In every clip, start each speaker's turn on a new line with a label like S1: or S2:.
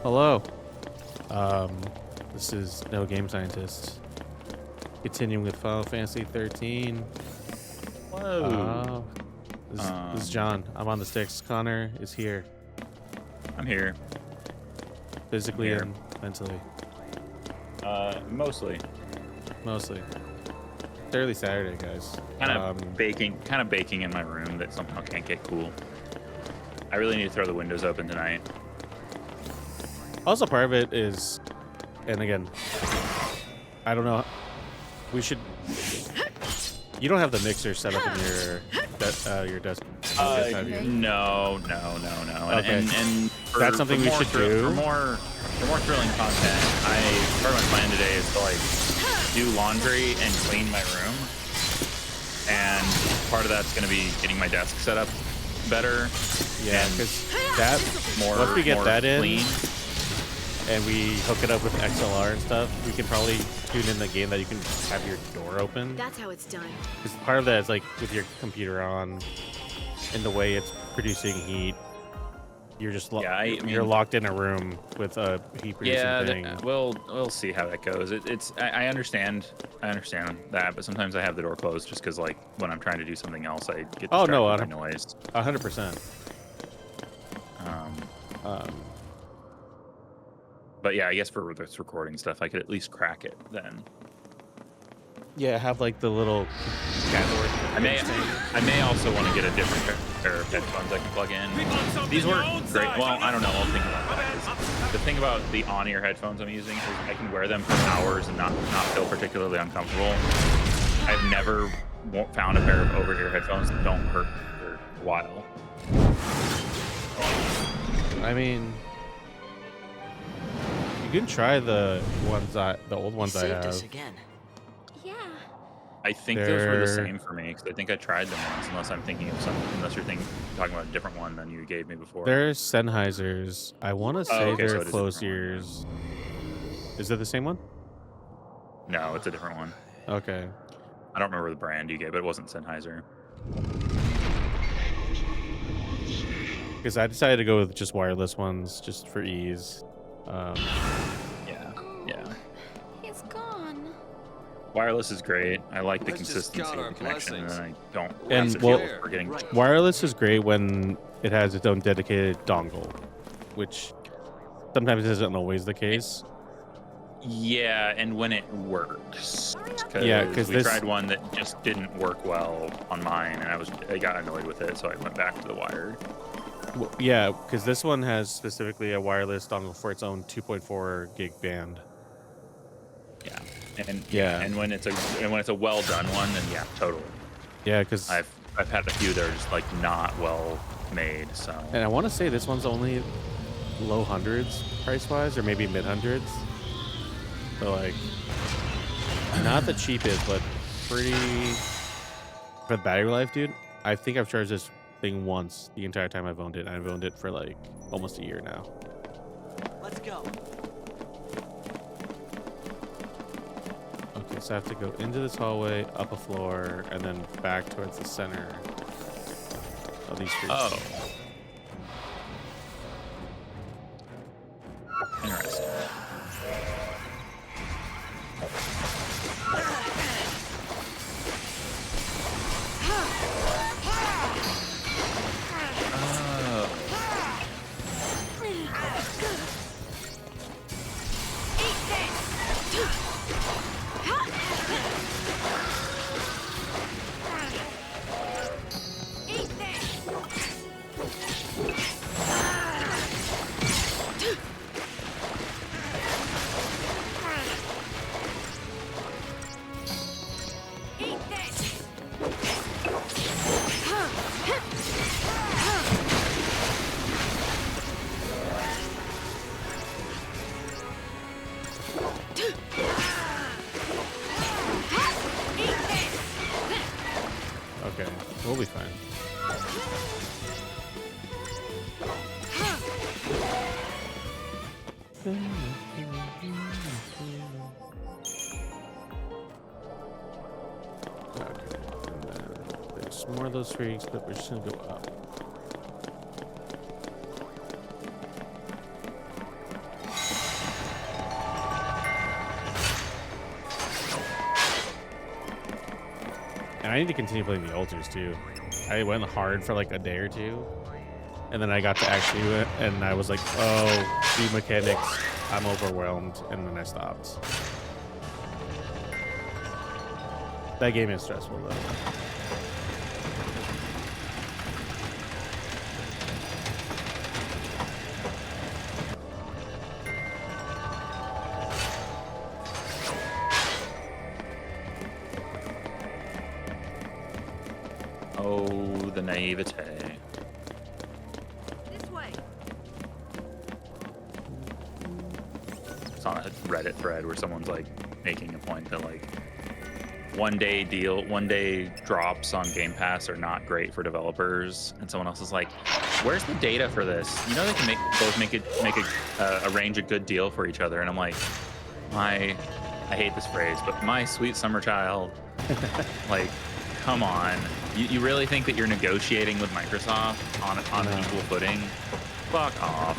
S1: Hello. Um, this is No Game Scientist. Continuing with Final Fantasy 13.
S2: Whoa.
S1: This is John. I'm on the sticks. Connor is here,
S2: I'm here.
S1: physically
S2: here.
S1: and mentally,
S2: Mostly.
S1: mostly. It's early Saturday, guys.
S2: Kind of baking in my room that somehow can't get cool. I really need to throw the windows open tonight.
S1: Also, part of it is, and again, I don't know. We should. You don't have the mixer set up in your desk. Have you?
S2: No.
S1: Okay.
S2: And
S1: That's something we should do.
S2: For more thrilling content, part of my plan today is to like do laundry and clean my room. And part of that's going to be getting my desk set up better.
S1: Yeah, because that
S2: more.
S1: Once we get
S2: more
S1: that in,
S2: clean.
S1: and we hook it up with XLR and stuff, we can probably tune in the game that you can have your door open.
S3: That's how it's done.
S1: Because part of that is like with your computer on, and the way it's producing heat, you're just you're locked in a room with a heat producing thing.
S2: We'll see how that goes. I understand that, but sometimes I have the door closed just because like when I'm trying to do something else, I get distracted by noise.
S1: 100%.
S2: But yeah, I guess for this recording stuff, I could at least crack it then.
S1: Yeah, have like the little catboard.
S2: I may also want to get a different pair of headphones I can plug in. These work great. Well, I don't know. I'll think about that. The thing about the on-ear headphones I'm using is I can wear them for hours and not feel particularly uncomfortable. I've never found a pair of over-ear headphones that don't hurt for a while.
S1: I mean, you can try the old ones I have.
S3: Us again. Yeah.
S2: I think those were the same for me because I think I tried them once. Unless I'm thinking of something, unless you're talking about a different one than you gave me before.
S1: They're Sennheisers. I want to say
S2: okay,
S1: they're
S2: so
S1: closed ears. Is it the same one?
S2: No, it's a different one.
S1: Okay.
S2: I don't remember the brand you gave, but it wasn't Sennheiser.
S1: Because I decided to go with just wireless ones, just for ease.
S2: Yeah.
S3: He's gone.
S2: Wireless is great. I like the consistency of the connection, and I don't.
S1: And wireless is great when it has its own dedicated dongle, which sometimes isn't always the case.
S2: Yeah, and when it works.
S1: Because
S2: we tried one that just didn't work well on mine, and I got annoyed with it, so I went back to the wired.
S1: Well, yeah, because this one has specifically a wireless dongle for its own 2.4 gig band.
S2: Yeah, and when it's a well done one, then yeah, totally.
S1: Yeah, because
S2: I've had a few that are just like not well made. So.
S1: And I want to say this one's only low hundreds price wise, or maybe mid hundreds. So like, not the cheapest, but pretty. For the battery life, dude, I think I've charged this thing once the entire time I've owned it. I've owned it for like almost a year now.
S3: Let's go.
S1: Okay, so I have to go into this hallway, up a floor, and then back towards the center of these streets.
S2: Oh. Interesting.
S1: Okay, we'll be fine. There's more of those streaks, but we're just gonna go up. I need to continue playing the ultras too. I went hard for like a day or two, and then I got to actually do it, and I was like, oh, the mechanics, I'm overwhelmed, and then I stopped. That game is stressful though.
S2: Oh, the naivete.
S3: This way.
S2: It's on a Reddit thread where someone's like making a point that like one day drops on Game Pass are not great for developers, and someone else is like, where's the data for this? You know, they can arrange a good deal for each other. And I'm like, I hate this phrase, but my sweet summer child, like, come on. You really think that you're negotiating with Microsoft on an equal footing? Fuck off.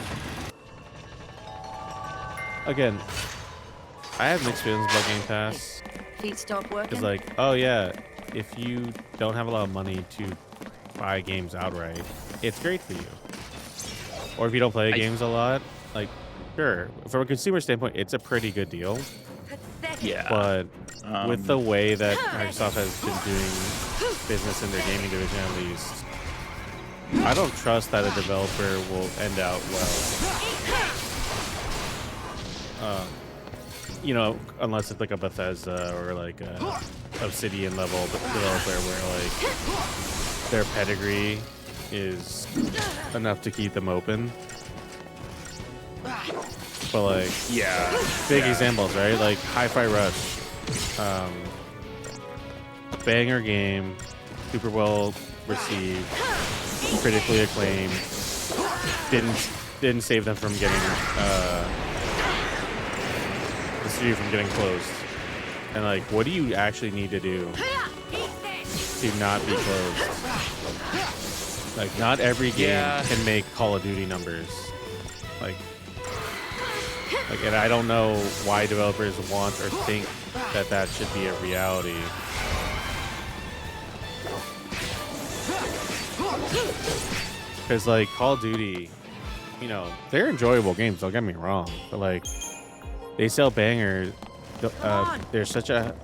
S1: Again, I have mixed feelings about Game Pass.
S3: Feet stop working.
S1: It's like, oh yeah, if you don't have a lot of money to buy games outright, it's great for you. Or if you don't play games a lot, like, sure, from a consumer standpoint, it's a pretty good deal.
S2: Yeah.
S1: But with the way that Microsoft has been doing business in their gaming division, at least, I don't trust that a developer will end out well. You know, unless it's like a Bethesda or like a Obsidian level developer where like their pedigree is enough to keep them open. But like, big examples, right? Like Hi-Fi Rush, banger game, super well received, critically acclaimed. Didn't save them from getting the studio from getting closed. And like, what do you actually need to do to not be closed? Like, not every game can make Call of Duty numbers. Like, and I don't know why developers want or think that that should be a reality. Because like Call of Duty, you know, they're enjoyable games, don't get me wrong, but like they sell bangers. There's such a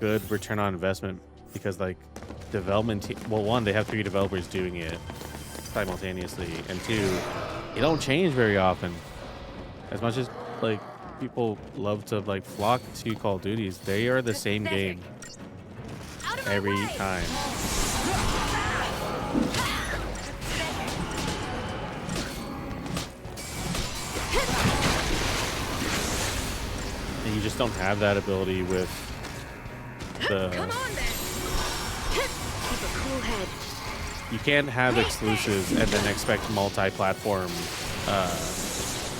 S1: good return on investment because like development well, one, they have 3 developers doing it simultaneously, and 2, you don't change very often. As much as like people love to like flock to Call of Duties, they are the same game every time. And you just don't have that ability with the.
S3: Come on, then. Keep a cool head.
S1: You can't have exclusives and then expect multi-platform,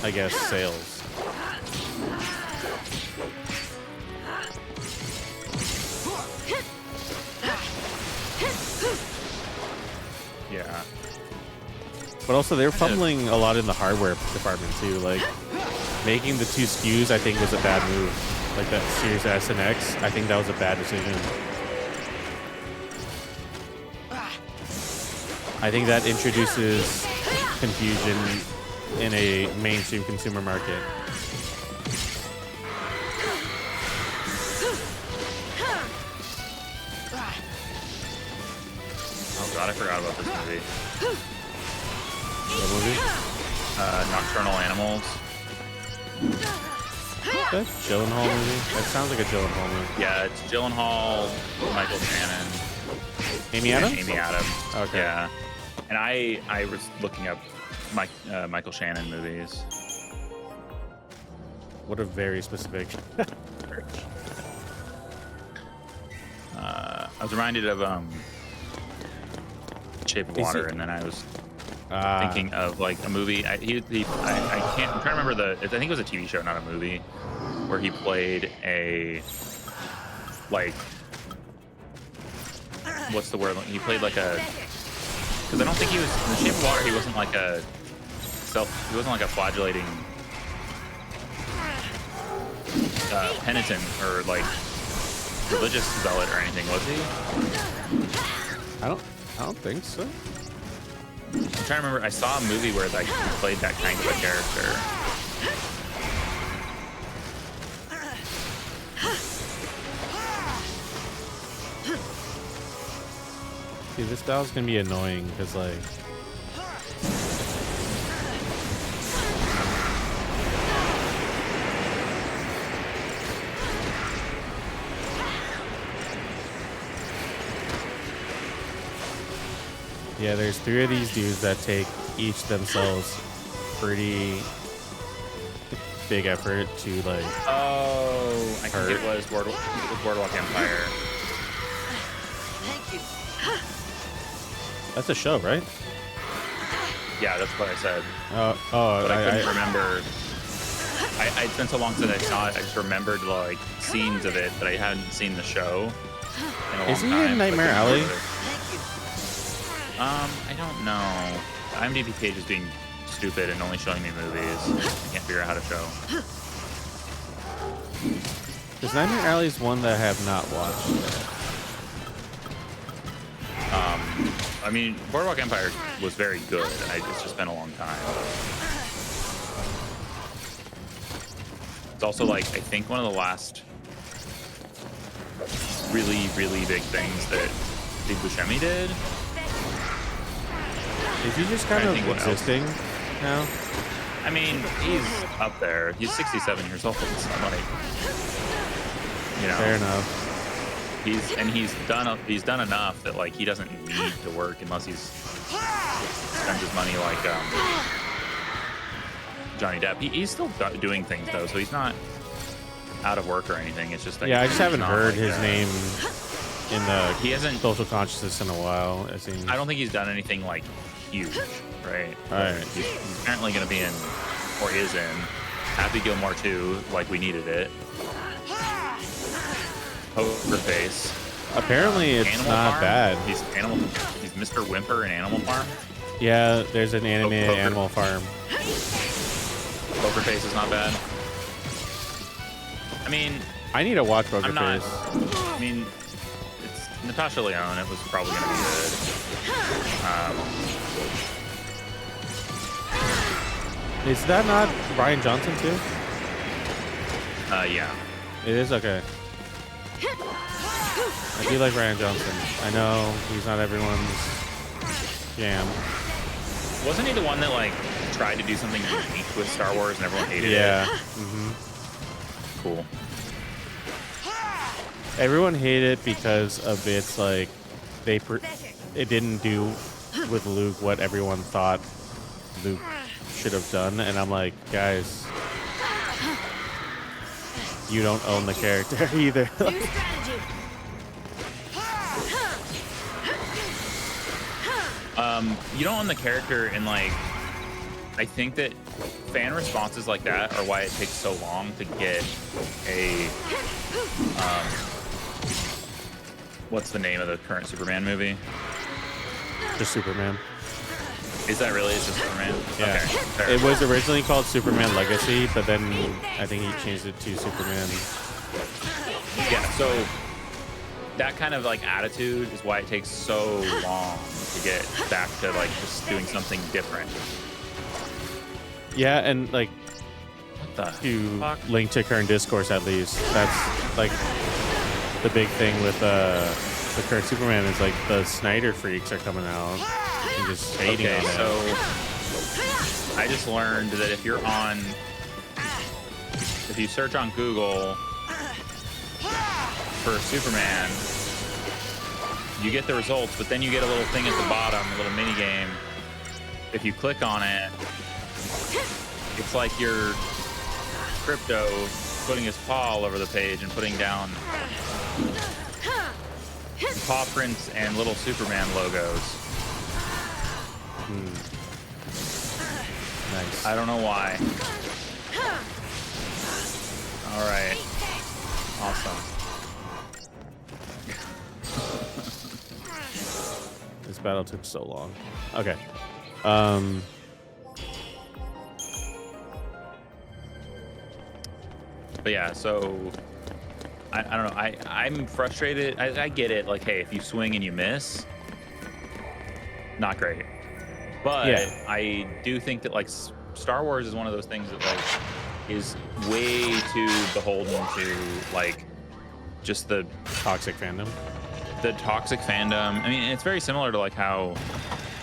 S1: I guess, sales.
S2: Yeah.
S1: But also, they're fumbling a lot in the hardware department too. Like making the 2 SKUs, I think, was a bad move. Like that Series S and X, I think that was a bad decision. I think that introduces confusion in a mainstream consumer market.
S2: Oh god, I forgot about this movie.
S1: What movie?
S2: Nocturnal Animals.
S1: That Gyllenhaal movie? That sounds like a Gyllenhaal movie.
S2: Yeah, it's Gyllenhaal, Michael Shannon,
S1: Amy Adams?
S2: Amy Adams.
S1: Okay.
S2: Yeah. And I was looking up Michael Shannon movies.
S1: What a very specific.
S2: I was reminded of Shape of Water, and then I was thinking of like a movie. I can't. I'm trying to remember I think it was a TV show, not a movie, where he played a like. What's the word? He played like a. Because I don't think he was in The Shape of Water. He wasn't like a He wasn't like a flagellating penitent or like religious zealot or anything, was he?
S1: I don't think so.
S2: I'm trying to remember. I saw a movie where like he played that kind of a character.
S1: See, this battle's gonna be annoying because like. Yeah, there's 3 of these dudes that take each themselves pretty big effort to like.
S2: Oh, I think
S1: hurt.
S2: it was Boardwalk Empire.
S3: Thank you.
S1: That's a show, right?
S2: Yeah, that's what I said.
S1: Oh,
S2: But I couldn't remember. It's been so long since I saw it. I just remembered like scenes of it, but I hadn't seen the show in a long
S1: Is he
S2: time.
S1: in
S2: so I
S1: Nightmare
S2: couldn't
S1: Alley?
S2: remember it.
S3: Thank you.
S2: I don't know. The IMDb page is being stupid and only showing me movies. I can't figure out how to show.
S1: Because Nightmare Alley is one that I have not watched yet.
S2: I mean, Boardwalk Empire was very good. It's just been a long time. It's also like I think one of the last really, really big things that Steve Buscemi did.
S1: Is he just kind
S2: I
S1: of
S2: think what else?
S1: existing now?
S2: I mean, he's up there. He's 67 years old. So like, you know,
S1: Fair enough.
S2: he's done enough that like he doesn't need to work unless he's spends his money like Johnny Depp. He's still doing things though, so he's not out of work or anything. It's just that
S1: Yeah, I just haven't
S2: not
S1: heard
S2: like
S1: his name in the
S2: He hasn't.
S1: social consciousness in a while. It seems.
S2: I don't think he's done anything like huge, right?
S1: Right.
S2: He's apparently going to be in, or is in, Happy Gilmore 2, like we needed it. Poker Face.
S1: Apparently, it's
S2: Animal
S1: not
S2: Farm?
S1: bad.
S2: He's Mr. Whimper in Animal Farm.
S1: Yeah, there's an animated
S2: Poker.
S1: Animal Farm.
S2: Poker Face is not bad. I mean,
S1: I need to watch Poker
S2: I'm not.
S1: Face.
S2: I mean, it's Natasha Lyonne. It was probably going to be good.
S1: Is that not Ryan Johnson too?
S2: Yeah.
S1: It is okay. I do like Ryan Johnson. I know he's not everyone's jam.
S2: Wasn't he the one that like tried to do something unique with Star Wars and everyone hated
S1: Yeah.
S2: it?
S1: hmm
S2: Cool.
S1: Everyone hated it because of its like it didn't do with Luke what everyone thought Luke should have done, and I'm like, guys, you don't own the character either.
S3: New strategy.
S2: You don't own the character, and like, I think that fan responses like that are why it takes so long to get a what's the name of the current Superman movie?
S1: Just Superman.
S2: Is that really? It's just Superman?
S1: Yeah.
S2: Okay, fair.
S1: It was originally called Superman Legacy, but then I think he changed it to Superman.
S2: Yeah, so that kind of like attitude is why it takes so long to get back to like just doing something different.
S1: Yeah, and like
S2: What the
S1: to
S2: fuck?
S1: link to current discourse at least. That's like the big thing with the current Superman is like the Snyder freaks are coming out and just hating
S2: Okay,
S1: on it.
S2: so I just learned that if you search on Google for Superman, you get the results, but then you get a little thing at the bottom, a little mini game. If you click on it, it's like your Crypto putting his paw all over the page and putting down paw prints and little Superman logos.
S1: Nice.
S2: I don't know why. All right. Awesome.
S1: This battle took so long. Okay.
S2: But yeah, so I don't know. I'm frustrated. I get it. Like, hey, if you swing and you miss, not great. But
S1: Yeah.
S2: I do think that like Star Wars is one of those things that like is way too beholden to like just the
S1: Toxic fandom.
S2: toxic fandom. I mean, it's very similar to like how,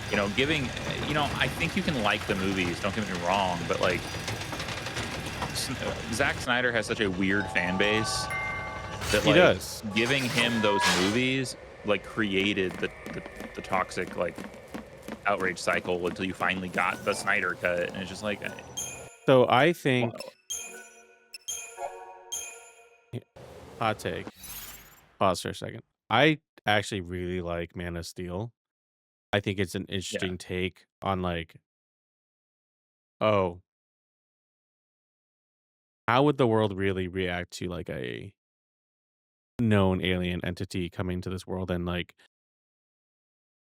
S2: you know, giving, you know, I think you can like the movies, don't get me wrong, but like Zack Snyder has such a weird fan base that
S1: He
S2: like
S1: does.
S2: giving him those movies like created the toxic like outrage cycle until you finally got the Snyder cut, and it's just like
S1: So I think,
S2: wow.
S1: hot take, pause for a second. I actually really like Man of Steel. I think it's an
S2: Yeah.
S1: interesting take on like, oh, how would the world really react to like a known alien entity coming to this world and like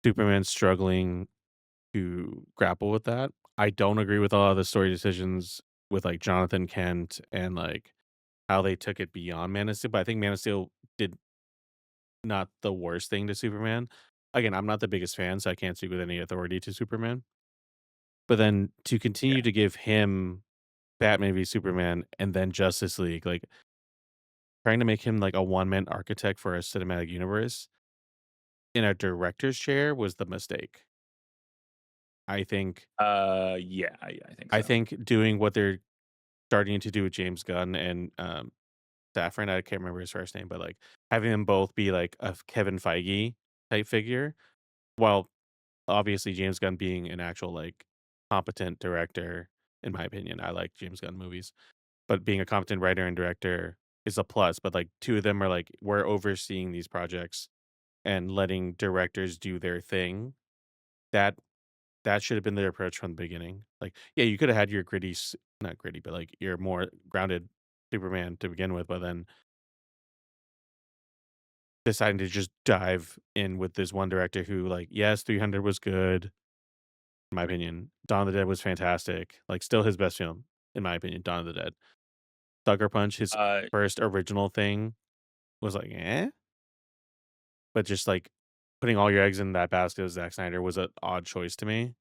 S1: Superman struggling to grapple with that? I don't agree with all of the story decisions with like Jonathan Kent and like how they took it beyond Man of Steel, but I think Man of Steel did not the worst thing to Superman. Again, I'm not the biggest fan, so I can't speak with any authority to Superman. But then to
S2: Yeah.
S1: continue to give him Batman v Superman and then Justice League, like trying to make him like a one man architect for a cinematic universe in a director's chair was the mistake. I think
S2: Yeah, I think
S1: I
S2: so.
S1: think doing what they're starting to do with James Gunn and Safran, I can't remember his first name, but like having them both be like a Kevin Feige type figure, while obviously James Gunn being an actual like competent director, in my opinion. I like James Gunn movies, but being a competent writer and director is a plus. But like two of them are like we're overseeing these projects and letting directors do their thing. That that should have been their approach from the beginning. Like, yeah, you could have had your gritty, not gritty, but like your more grounded Superman to begin with, but then deciding to just dive in with this one director who, like, yes, 300 was good, in my opinion. Dawn of the Dead was fantastic. Like, still his best film, in my opinion. Dawn of the Dead. Sucker Punch, his
S2: Uh,
S1: first original thing, was like, eh, but just like putting all your eggs in that basket of Zack Snyder was an odd choice to me.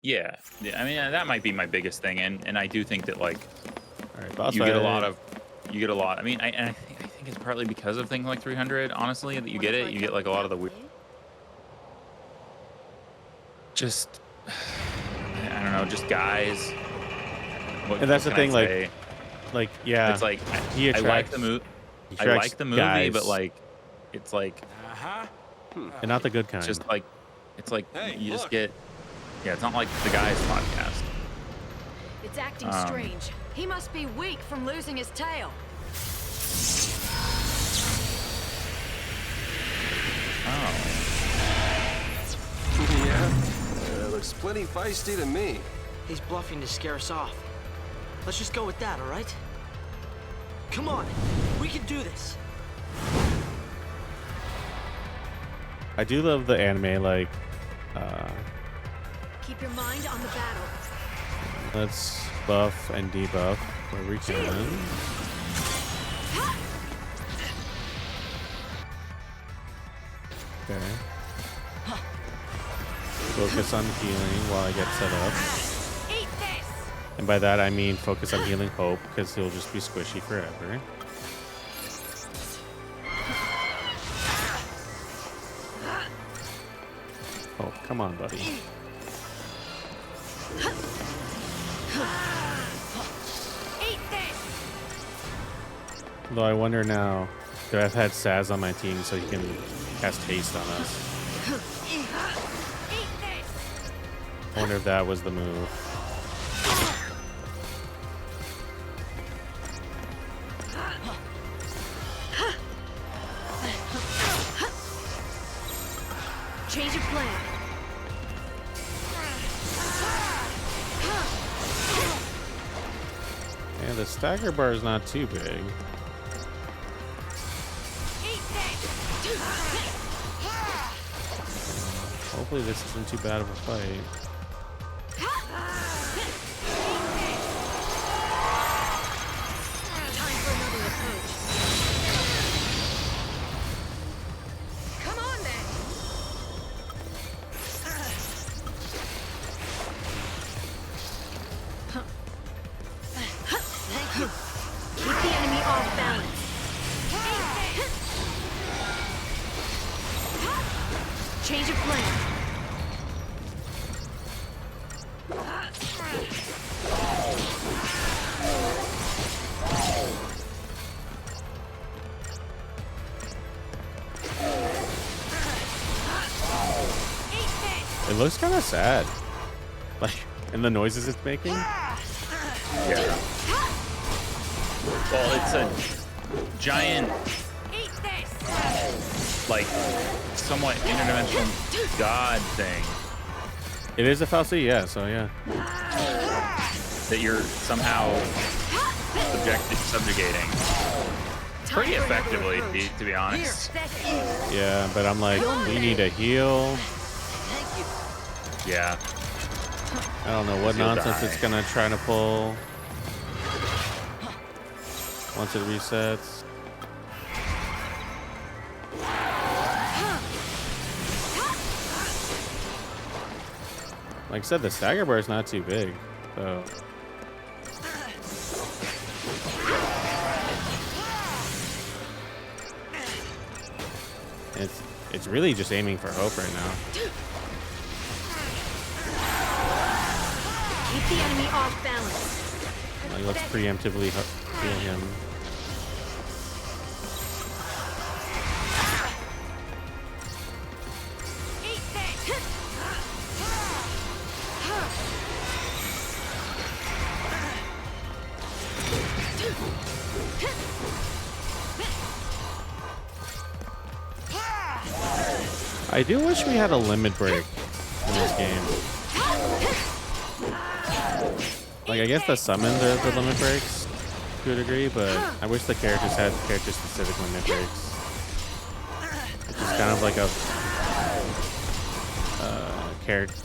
S2: yeah, yeah. I mean, that might be my biggest thing, and I do think that like
S1: All right, boss
S2: you get a lot
S1: fight.
S2: of, you get a lot. I mean, I think it's partly because of things like 300. Honestly, that you get it. You get like a lot of the weird, just I don't know, just guys.
S1: And that's
S2: What
S1: the
S2: can I
S1: thing,
S2: say?
S1: yeah,
S2: It's like
S1: he
S2: I like
S1: attracts
S2: the movie.
S1: he
S2: I like
S1: attracts
S2: the movie, but
S1: guys,
S2: like it's like
S1: and not the good
S2: it's
S1: kind.
S2: just like it's like
S4: Hey,
S2: you just
S4: look.
S2: get, yeah. It's not like the guys podcast.
S3: It's acting
S2: Um,
S3: strange. He must be weak from losing his tail.
S2: Oh,
S4: Yeah? Looks plenty feisty to me.
S5: He's bluffing to scare us off. Let's just go with that, all right? Come on, we can do this.
S1: I do love the anime, like,
S3: Keep your mind on the battle.
S1: let's buff and debuff where we can. Okay. Focus on healing while I get set up.
S3: Eat this!
S1: And by that I mean focus on healing Hope, because he'll just be squishy forever. Oh, come on, buddy.
S3: Eat this!
S1: Though I wonder now, do I've had Saz on my team so he can cast haste on us?
S3: Eat this!
S1: I wonder if that was the move.
S3: Change of plan.
S1: Yeah, the stagger bar is not too big.
S3: Eat this!
S1: Hopefully this isn't too bad of a fight.
S3: Time for another approach.
S1: looks kind of sad. Like, and the noises it's making.
S2: Yeah. Well, it's a giant, like, somewhat interdimensional god thing
S1: It is a fal'Cie, yeah. So yeah.
S2: that you're somehow subjugating pretty effectively, to be honest.
S1: Yeah, but I'm like, we need a heal.
S2: Yeah.
S1: I don't know what
S2: You'll
S1: nonsense
S2: die.
S1: it's gonna try to pull once it resets. Like I said, the stagger bar is not too big, so. It's really just aiming for hope right now.
S3: Keep the enemy off balance.
S1: Like, let's preemptively heal him. I do wish we had a limit break in this game. Like, I guess the summons are the limit breaks to a degree, but I wish the characters had character-specific limit breaks. Which is kind of like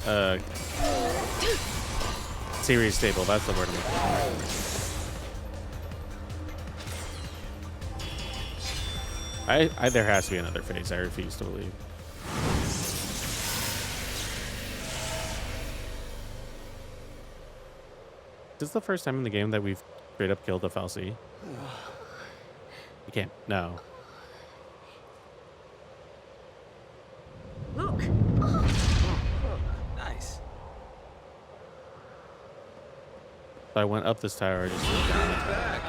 S1: a series stable. That's the word I'm looking for. There has to be another phase. I refuse to believe. This is the first time in the game that we've straight up killed a fal'Cie. You can't. No.
S3: Look.
S5: Nice.
S1: If I went up this tower, I just went down the tower.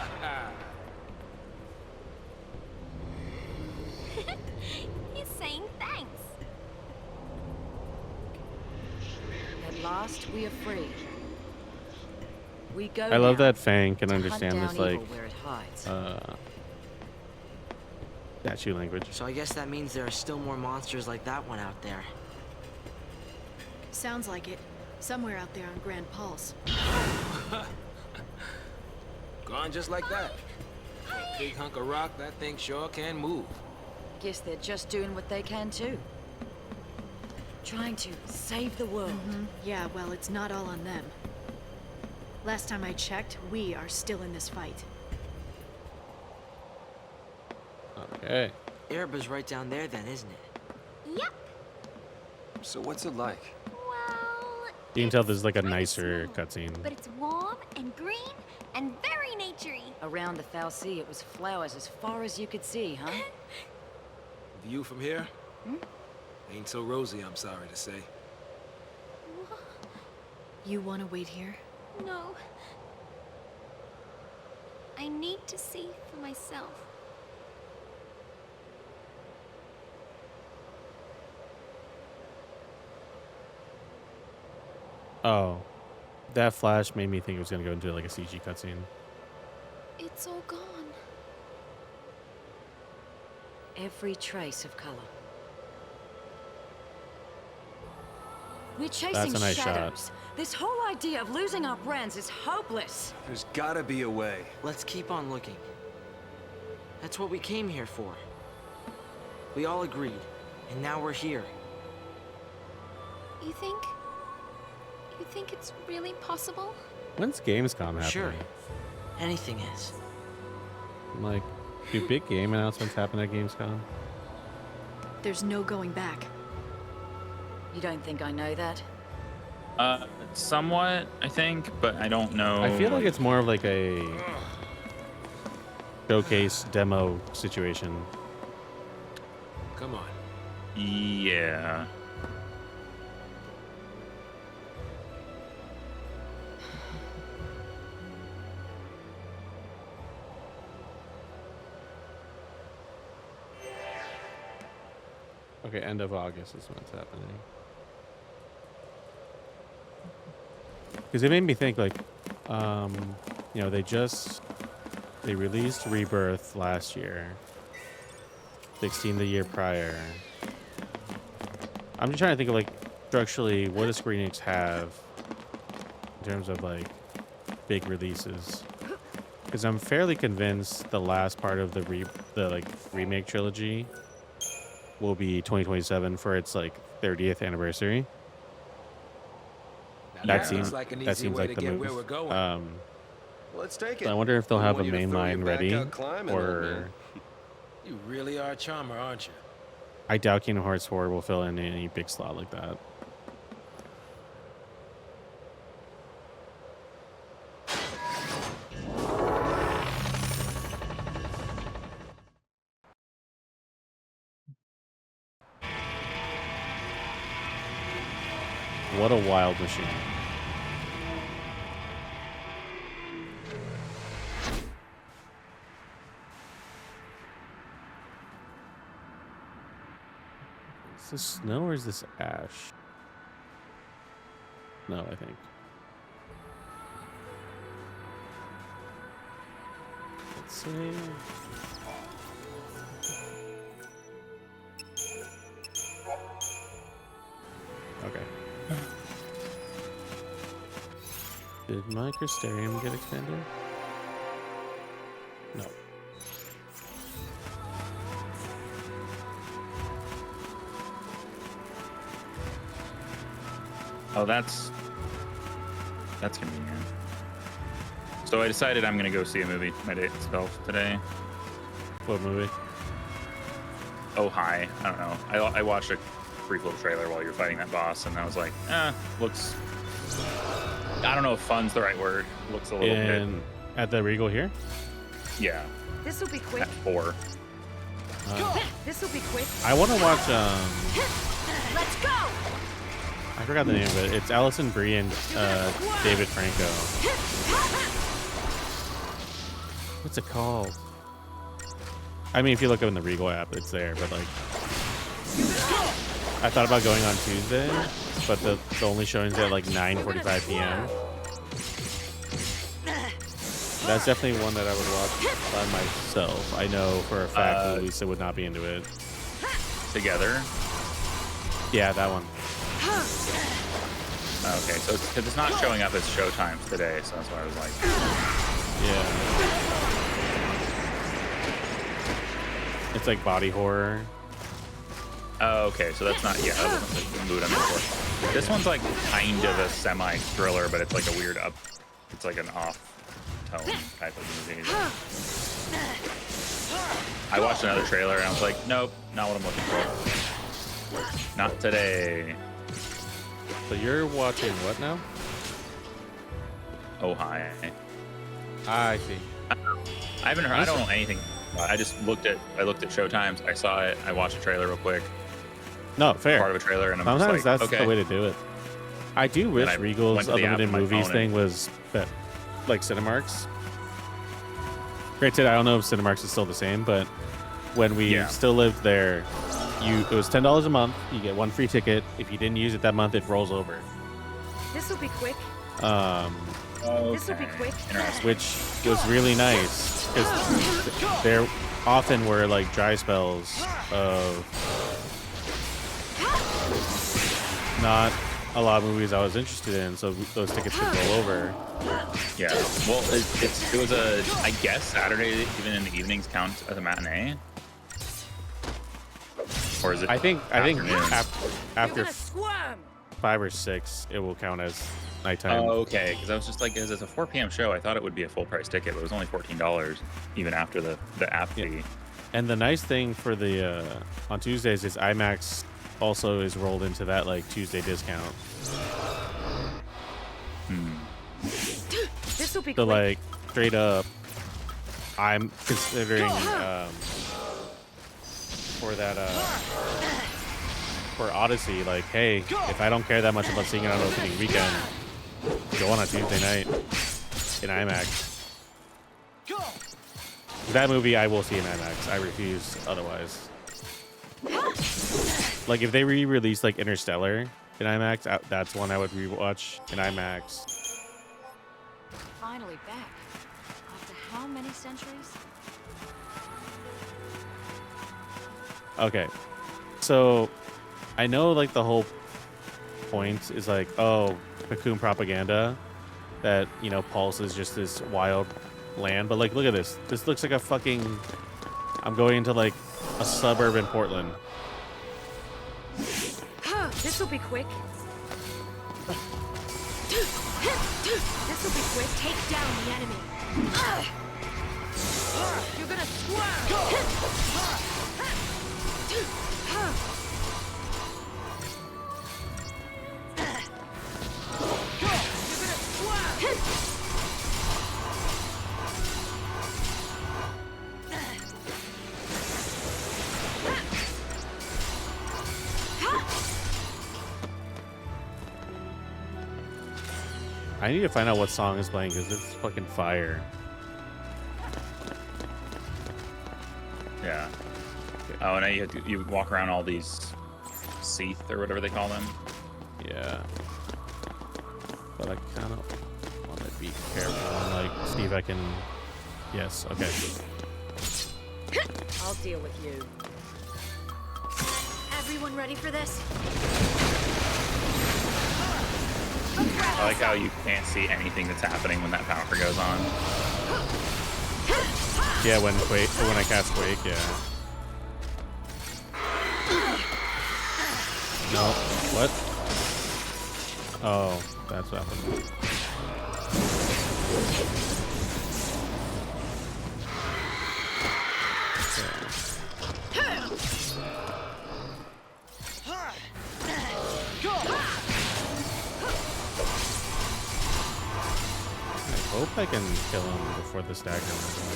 S3: He's saying thanks.
S6: At last, we are free. We go
S1: I love
S6: now
S1: that Fang can
S6: to
S1: understand
S6: hunt
S1: this,
S6: down
S1: like,
S6: evil where it hides.
S1: statue language.
S5: So I guess that means there are still more monsters like that one out there.
S7: Sounds like it. Somewhere out there on Grand Pulse.
S8: Gone just like that. For a big hunk of rock, that thing sure can move.
S6: Guess they're just doing what they can too. Trying to save the world.
S7: Yeah, well, it's not all on them. Last time I checked, we are still in this fight.
S1: Okay.
S5: Oerba's right down there then, isn't it?
S3: Yep.
S4: So what's it like?
S3: Well,
S1: You can tell
S3: it's
S1: this is like a
S3: kinda
S1: nicer
S3: small,
S1: cutscene.
S3: but it's warm and green and very naturey.
S6: Around the fal'Cie, it was flowers as far as you could see, huh?
S8: View from here? Ain't so rosy, I'm sorry to say.
S7: You want to wait here?
S3: No. I need to see for myself.
S1: Oh. That flash made me think it was going to go into like a CG cutscene.
S3: It's all gone.
S6: Every trace of color. We're chasing
S1: That's a nice shot.
S6: shadows. This whole idea of losing our brands is hopeless.
S4: There's gotta be a way.
S5: Let's keep on looking. That's what we came here for. We all agreed, and now we're here.
S3: You think it's really possible?
S1: When's Gamescom happening?
S5: Sure. Anything is.
S1: Like, do big game announcements happen at Gamescom?
S7: There's no going back.
S6: You don't think I know that?
S2: Somewhat, I think, but I don't know.
S1: I feel like it's more of like a showcase demo situation.
S8: Come on.
S2: Yeah.
S1: Okay, end of August is when it's happening. Because it made me think like, you know, they released Rebirth last year, 16 the year prior. I'm just trying to think of like structurally what does Square Enix have in terms of like big releases. Because I'm fairly convinced the last part of the like remake trilogy will be 2027 for its like 30th anniversary.
S8: Now
S1: That seems
S8: like an
S1: that
S8: easy
S1: seems
S8: way
S1: like
S8: to
S1: the
S8: get
S1: move.
S8: where we're going.
S4: Let's take it.
S1: So I wonder if they'll
S4: We
S1: have a
S4: want you to
S1: main
S4: throw your
S1: line
S4: back
S1: ready,
S4: out climbing, old
S1: or
S4: man.
S8: You really are a charmer, aren't you?
S1: I doubt Kingdom Hearts 4 will fill in any big slot like that. What a wild machine. Is this snow or is this ash? No, I think. Let's see. Okay. Did my Crystarium get expanded? No.
S2: Oh, that's convenient. So I decided I'm gonna go see a movie my date itself today.
S1: What movie?
S2: Oh hi, I don't know. I watched a brief little trailer while you were fighting that boss, and I was like, looks. I don't know if fun's the right word. Looks a little bit.
S1: At the Regal here?
S2: Yeah,
S6: This'll be quick.
S2: at 4.
S6: This'll be quick.
S1: I want to watch.
S6: Let's go.
S1: I forgot the name of it. It's Allison Brie and David Franco. What's it called? I mean, if you look up in the Regal app, it's there. But like, I thought about going on Tuesday, but the only showing's at like 9:45 p.m. That's definitely one that I would watch by myself. I know for a fact that Lisa would not be into it.
S2: Together.
S1: Yeah, that one.
S2: Okay, so it's not showing up as showtimes today, so that's why I was like,
S1: yeah. It's like body horror.
S2: oh, okay, so that's not, that wasn't the mood I'm in for. This one's like kind of a semi-thriller, but it's like a weird it's like an off-tone type of movie. I watched another trailer and I was like, nope, not what I'm looking for. Not today.
S1: So you're watching what now?
S2: Oh, hi.
S1: I see.
S2: I haven't heard, I don't know anything. I just looked at Showtimes. I saw it. I watched a trailer real quick.
S1: No, fair.
S2: Part of a trailer, and I'm
S1: Sometimes
S2: just like,
S1: that's
S2: okay.
S1: the way to do it. I do wish
S2: I
S1: Regal's
S2: went to the app
S1: Unlimited
S2: on my
S1: Movies
S2: phone
S1: thing was like Cinemark's. Granted, I don't know if Cinemark's is still the same, but when we still lived there, it was $10 a month. You get one free ticket. If you didn't use it that month, it rolls over.
S6: This'll be quick. This'll be quick.
S1: Which was really nice because there often were like dry spells of not a lot of movies I was interested in, so those tickets could roll over.
S2: Yeah. Well, it was I guess Saturday, even in the evenings, count as a matinee. Or is it?
S1: I think after
S6: Squirm.
S1: 5 or 6, it will count as nighttime.
S2: Oh, okay. Because I was just like, because it's a 4 p.m. show, I thought it would be a full price ticket, but it was only $14 even after the app fee.
S1: And the nice thing for the on Tuesdays is IMAX also is rolled into that like Tuesday discount.
S6: This'll be
S1: So
S6: quick.
S1: like straight up, I'm considering for that for Odyssey, like, hey, if I don't care that much about seeing it on opening weekend, go on a Tuesday night in IMAX. That movie I will see in IMAX. I refuse otherwise. Like if they re-release like Interstellar in IMAX, that's one I would rewatch in IMAX.
S6: finally back. After how many centuries?
S1: Okay. So, I know, like, the whole point is, like, oh, cocoon propaganda. That, you know, Pulse is just this wild land. But, like, look at this. This looks like a fucking... I'm going into, like, a suburb in Portland.
S7: This'll be quick. This'll be quick. Take down the enemy. You're gonna
S1: I need to find out what song is playing because it's fucking fire.
S2: Yeah. Oh, and now you walk around all these Seath or whatever they call them.
S1: Yeah. But I kind of want to be careful and, like, see if I can... Yes, okay.
S7: I'll deal with you. Everyone ready for this?
S2: I like how you can't see anything that's happening when that power goes on.
S1: Yeah, when I cast Quake, yeah. No, what? Oh, that's what happened. I hope I can kill him before the stagger runs out.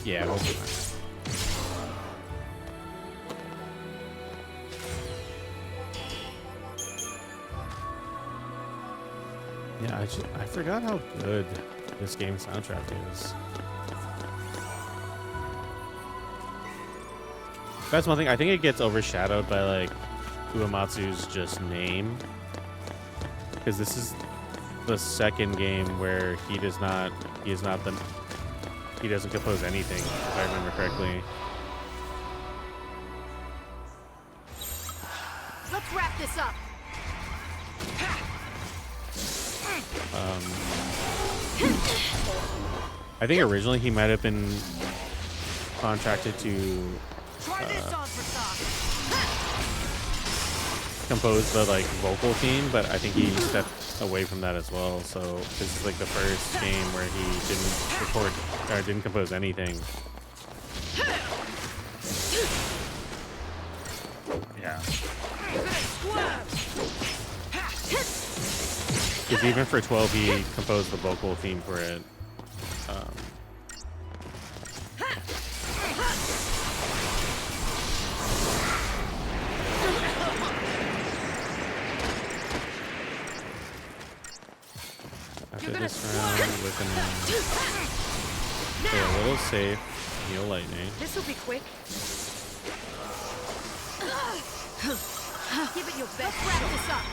S1: Yeah, hopefully not. Yeah, I forgot how good this game's soundtrack is. That's one thing. I think it gets overshadowed by, like, Uematsu's just name. Because this is the second game where he doesn't compose anything, if I remember correctly.
S7: Let's wrap this up.
S1: I think originally he might have been contracted to compose the, like, vocal theme, but I think he stepped away from that as well. So this is, like, the first game where he didn't compose anything.
S2: Yeah.
S1: Because even for 12, he composed the vocal theme for it. After this round, we're gonna play a little safe, heal lightning.
S7: This'll be quick. Give it your best. Let's wrap this up.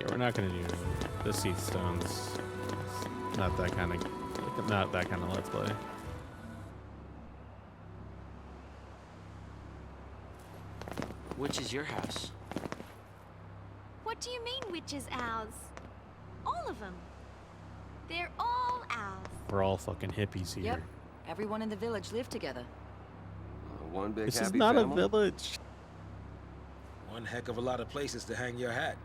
S1: We're not gonna do the Seath Stones. Not that kind of let's play.
S5: Which is your house?
S3: What do you mean, which is ours? All of them. They're all ours.
S1: We're all fucking hippies here.
S6: Yep. Everyone in the village lived together.
S4: One big
S1: This
S4: happy
S1: is not
S4: family.
S1: a village.
S8: One heck of a lot of places to hang your hat.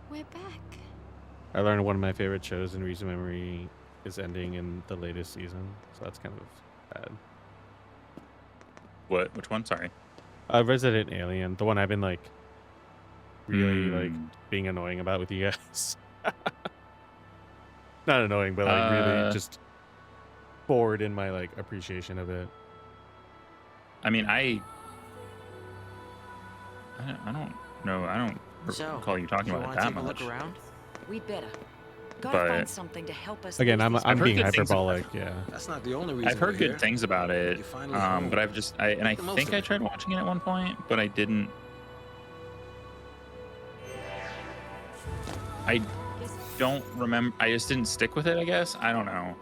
S3: We're back.
S1: I learned one of my favorite shows in recent memory is ending in the latest season, so that's kind of bad.
S2: What? Which one? Sorry.
S1: Resident Alien, the one I've been like really like being annoying about with you guys. Not annoying, but like really just forward in my like appreciation of it.
S2: I mean, I don't know. I don't recall you talking about it that much.
S5: Look around?
S6: We'd better. Gotta
S2: But-
S6: find something to help us.
S1: Again,
S6: leave
S1: I'm
S6: these
S2: I've heard
S1: being
S2: good things
S1: hyperbolic. Yeah.
S8: That's not the only reason.
S2: I've heard
S8: we're
S2: good
S8: here.
S2: things about it,
S8: You're finally home.
S2: but I've just I
S8: Make the most
S2: think
S8: of
S2: I
S8: it.
S2: tried watching it at one point, but I didn't. I don't remember. I just didn't stick with it. I guess I don't know.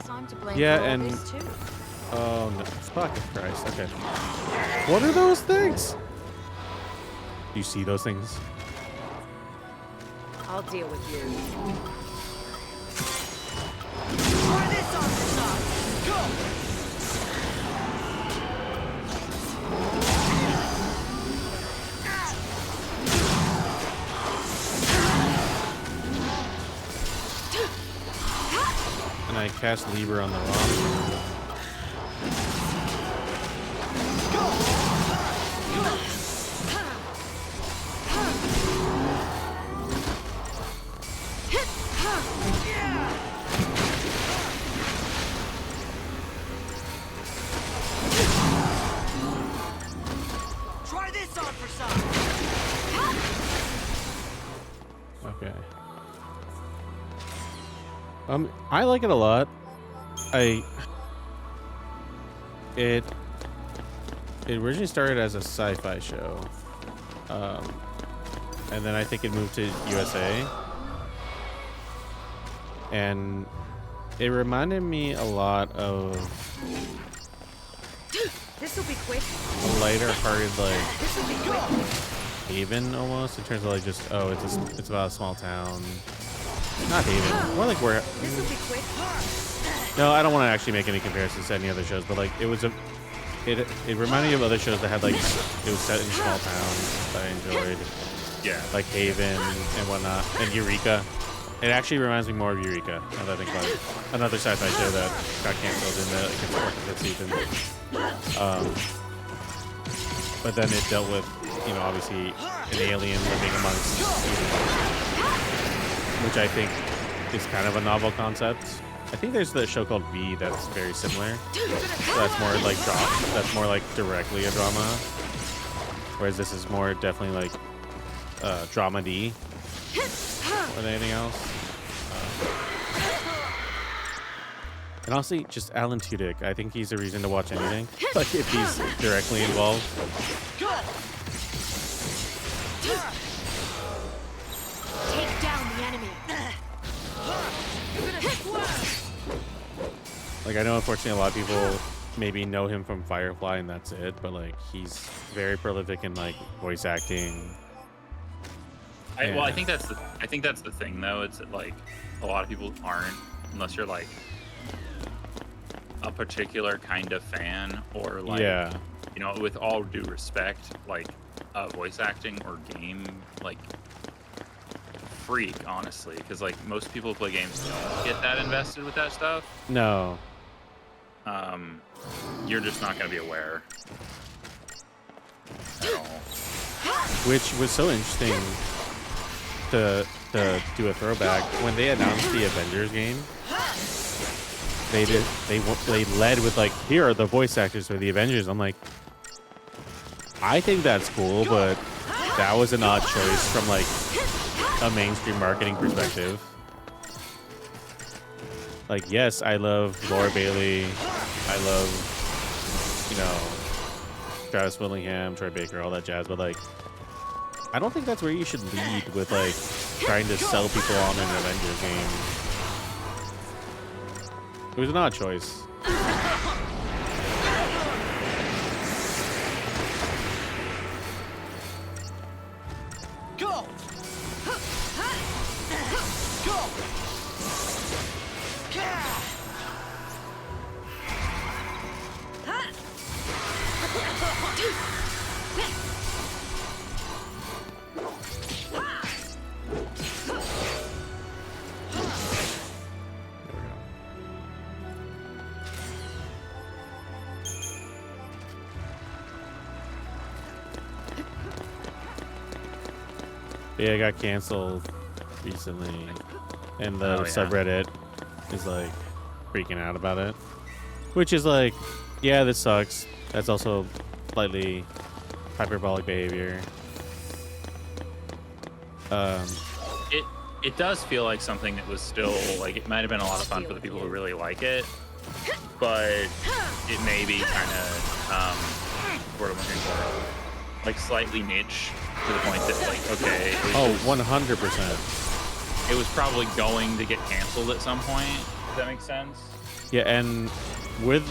S6: I'm to blame
S1: Yeah,
S6: for all
S1: and-
S6: this too.
S1: Oh no! Fucking Christ! Okay. What are those things? Do you see those things?
S6: I'll deal with you.
S5: Try this on the side. Go!
S1: And I cast Lieber on the wrong.
S5: Try this on for size.
S1: Okay. I like it a lot. It originally started as a sci-fi show, and then I think it moved to USA, and it reminded me a lot of
S6: This'll be quick.
S1: a lighter-hearted like
S6: This'll be quick.
S1: Haven almost in terms of like just it's about a small town. Not Haven, more like where.
S6: This'll be quick.
S1: No, I don't want to actually make any comparisons to any other shows, but like it reminded me of other shows that had like it was set in small towns that I enjoyed,
S2: Yeah.
S1: like Haven and whatnot, and Eureka. It actually reminds me more of Eureka. Now that I think about it, another sci-fi show that got canceled in the fifth season. But then it dealt with, you know, obviously an alien living amongst humans, which I think is kind of a novel concept. I think there's the show called V that's very similar. So that's more like that's more like directly a drama, whereas this is more definitely like dramedy more than anything else. And honestly, just Alan Tudyk. I think he's the reason to watch anything. Like if he's directly involved.
S7: Take down the enemy.
S1: Like I know, unfortunately, a lot of people maybe know him from Firefly, and that's it. But like he's very prolific in like voice acting.
S2: Well, I think that's the thing though. It's that, like a lot of people aren't, unless you're like a particular kind of fan or like,
S1: Yeah.
S2: you know, with all due respect, like voice acting or game like freak, honestly, because like most people who play games don't get that invested with that stuff.
S1: No.
S2: You're just not going to be aware at all.
S1: Which was so interesting to do a throwback when they announced the Avengers game. They led with like, here are the voice actors for the Avengers. I'm like, I think that's cool, but that was an odd choice from like a mainstream marketing perspective. Like, yes, I love Laura Bailey. I love, you know, Travis Willingham, Troy Baker, all that jazz. But like, I don't think that's where you should lead with like trying to sell people on an Avengers game. It was an odd choice.
S5: Go! Go!
S1: There we go. Yeah, it got canceled recently, and the
S2: Oh, yeah.
S1: subreddit is like freaking out about it, which is like, yeah, this sucks. That's also slightly hyperbolic behavior.
S2: It does feel like something that was still like it might have been a lot of fun for the people who really like it, but it may be kind of what am I looking for? Like slightly niche to the point that like okay,
S1: Oh, 100%.
S2: it was probably going to get canceled at some point. Does that make sense?
S1: Yeah, and with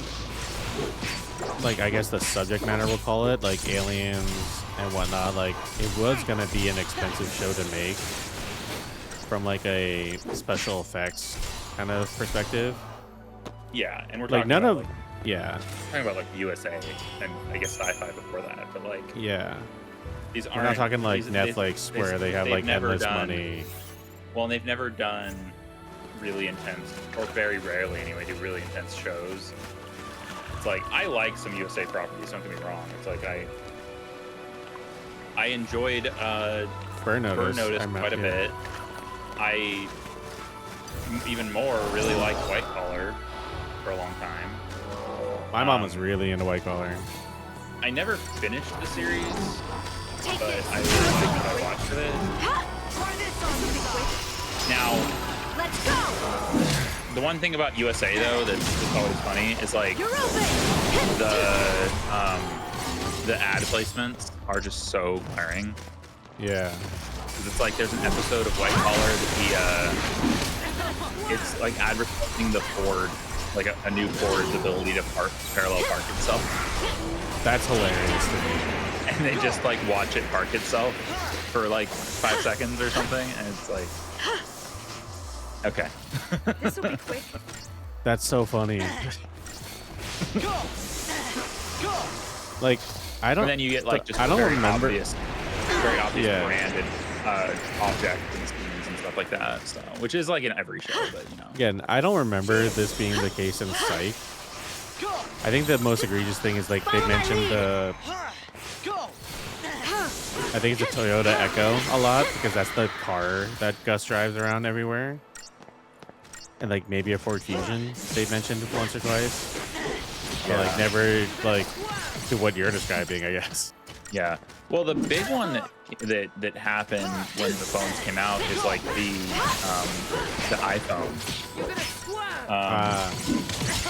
S1: like I guess the subject matter we'll call it, like aliens and whatnot, like it was gonna be an expensive show to make from like a special effects kind of perspective.
S2: Yeah, and we're
S1: Like
S2: talking
S1: none
S2: about,
S1: of yeah.
S2: talking about like USA and I guess sci-fi before that, but like
S1: Yeah.
S2: these
S1: We're
S2: aren't
S1: not talking like
S2: these-
S1: Netflix where they have
S2: they've
S1: like
S2: never
S1: endless
S2: done-
S1: money.
S2: Well, and they've never done really intense, or very rarely anyway, do really intense shows. It's like I like some USA properties. Don't get me wrong. It's like I enjoyed
S1: Burn Notice,
S2: quite a bit. I even more really liked White Collar for a long time.
S1: My mom was really into White Collar.
S2: I never finished the series,
S3: Take
S2: but
S3: this.
S2: I really liked what I watched of it.
S3: Try this on me.
S2: Now,
S3: Let's go.
S2: the one thing about USA though that's always funny is like
S3: You're open.
S2: the ad placements are just so glaring.
S1: Yeah.
S2: 'Cause it's like there's an episode of White Collar that it's like advertising the Ford, like a new Ford's ability to parallel park itself.
S1: That's hilarious to me.
S2: And they just like watch it park itself for like 5 seconds or something, and it's like, okay.
S3: This will be quick.
S1: That's so funny. Like, I don't.
S2: And then you get like just
S1: I
S2: a
S1: don't
S2: very
S1: remember.
S2: obvious
S1: Yeah.
S2: branded object and scenes and stuff like that. So, which is like in every show, but you know.
S1: Again, I don't remember this being the case in Psych. I think the most egregious thing is like they mentioned the. I think it's a Toyota Echo a lot because that's the car that Gus drives around everywhere. And like maybe a Ford Fusion they mentioned once or twice. But like never like to what you're describing, I guess.
S2: Yeah. Well, the big one that happened when the phones came out is like the iPhone.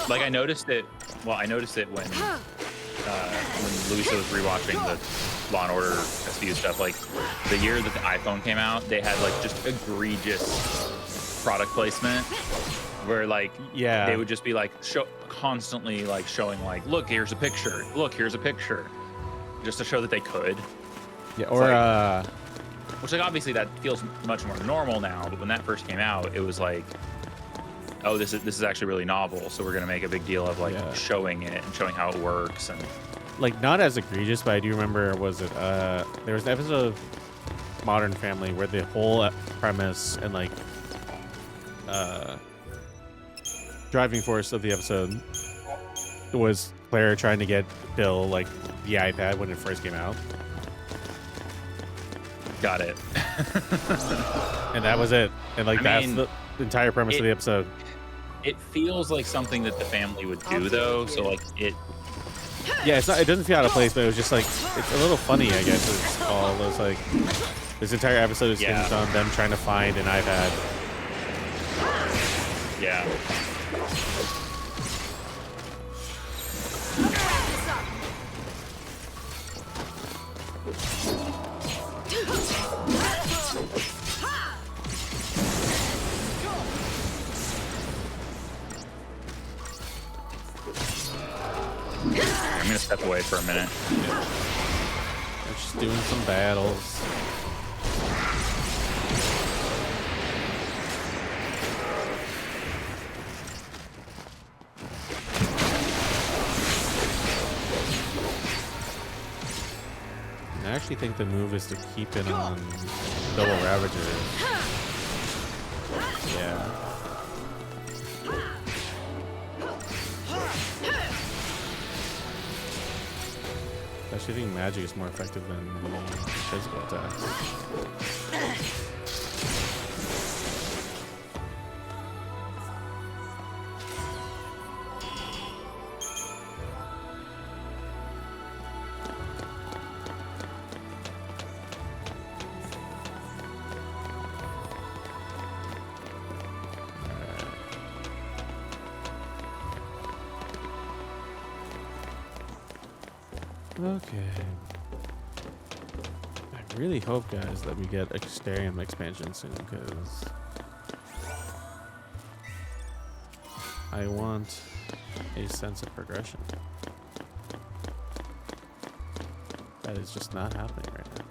S2: Like I noticed it. Well, I noticed it when Luisa was rewatching the Law and Order SVU stuff. Like the year that the iPhone came out, they had like just egregious product placement where like they would just be like constantly like showing like, look, here's a picture. Look, here's a picture. Just to show that they could.
S1: Yeah, or
S2: which like obviously that feels much more normal now, but when that first came out, it was like, oh, this is actually really novel, so we're gonna make a big deal of like showing it and showing how it works. And
S1: like not as egregious, but I do remember there was an episode of Modern Family where the whole premise and like driving force of the episode was Claire trying to get Bill like the iPad when it first came out.
S2: Got it.
S1: And that was it. And like that's the entire premise of the episode.
S2: It feels like something that the family would do though, so like it.
S1: Yeah, it's not. It doesn't feel out of place, but it was just like it's a little funny, I guess. It's all those like this entire episode is hinged on them trying to find an iPad.
S2: Yeah. I'm gonna step away for a minute.
S1: They're just doing some battles. I actually think the move is to keep it on double Ravager. Yeah. actually think magic is more effective than the physical attacks. Okay. I really hope, guys, that we get Exterium expansion soon, because I want a sense of progression. That is just not happening right now.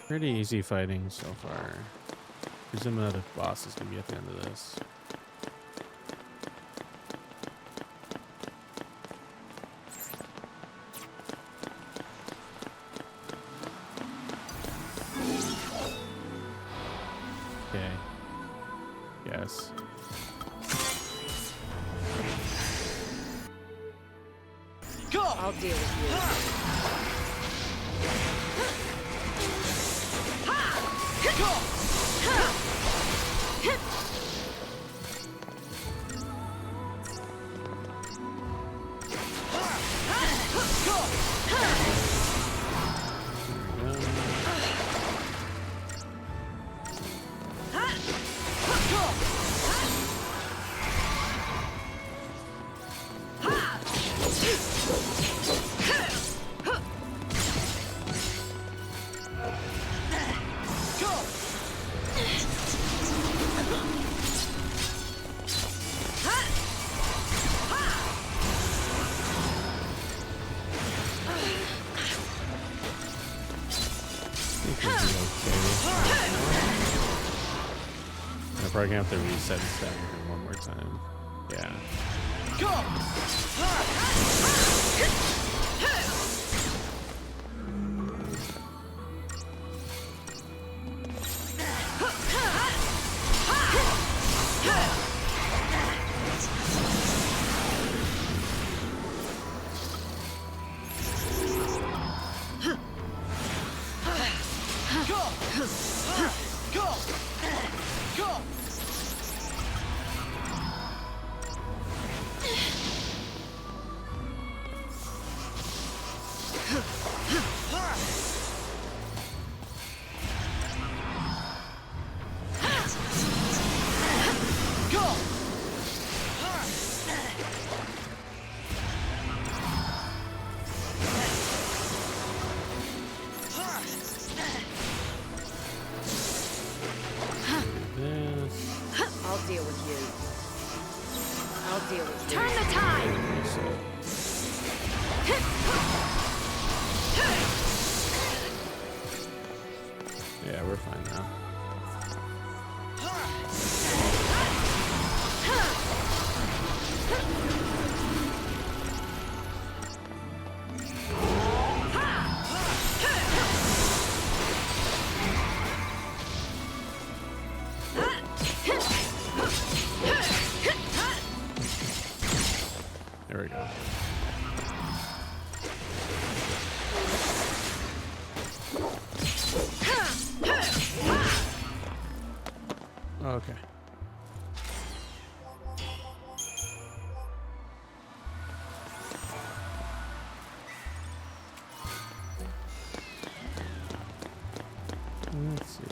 S1: Pretty easy fighting so far. Presume another boss is gonna be at the end of this. Okay. Yes.
S6: Go! I'll deal with you. I'm probably gonna have to reset and stagger him one more time. Yeah. Yeah, we're fine now. There we go. Okay. Let's see.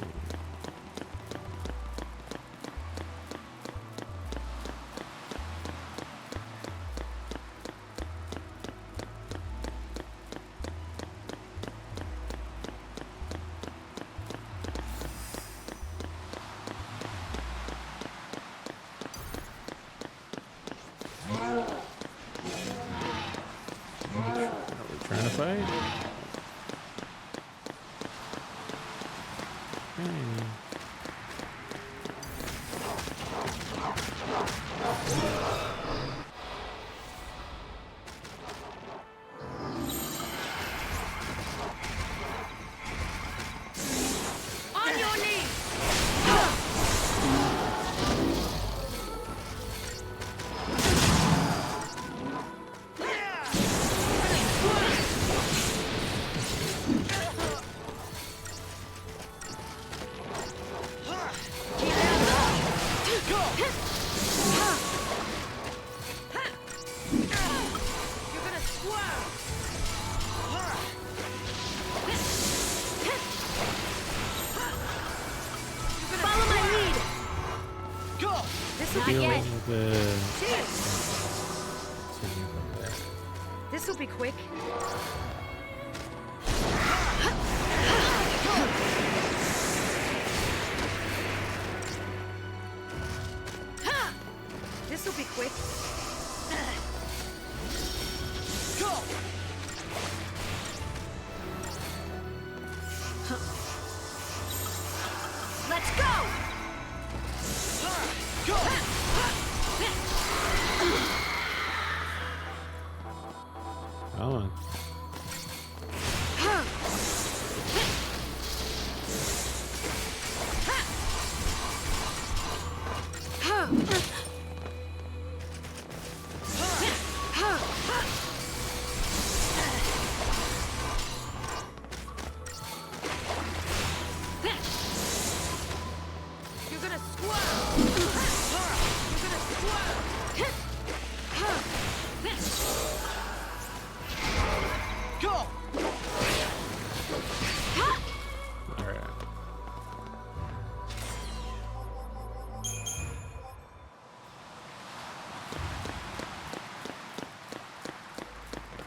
S1: fight? Okay.
S6: On your knees! You're gonna squirm!
S7: Follow my lead.
S8: Go!
S7: This will be
S1: Feeling
S7: it.
S1: good.
S7: This will be quick. This will be quick.
S8: Go!
S7: Let's go.
S8: Go!
S1: Come on.
S6: You're gonna squirm! You're gonna squirm!
S8: Go!
S1: All right.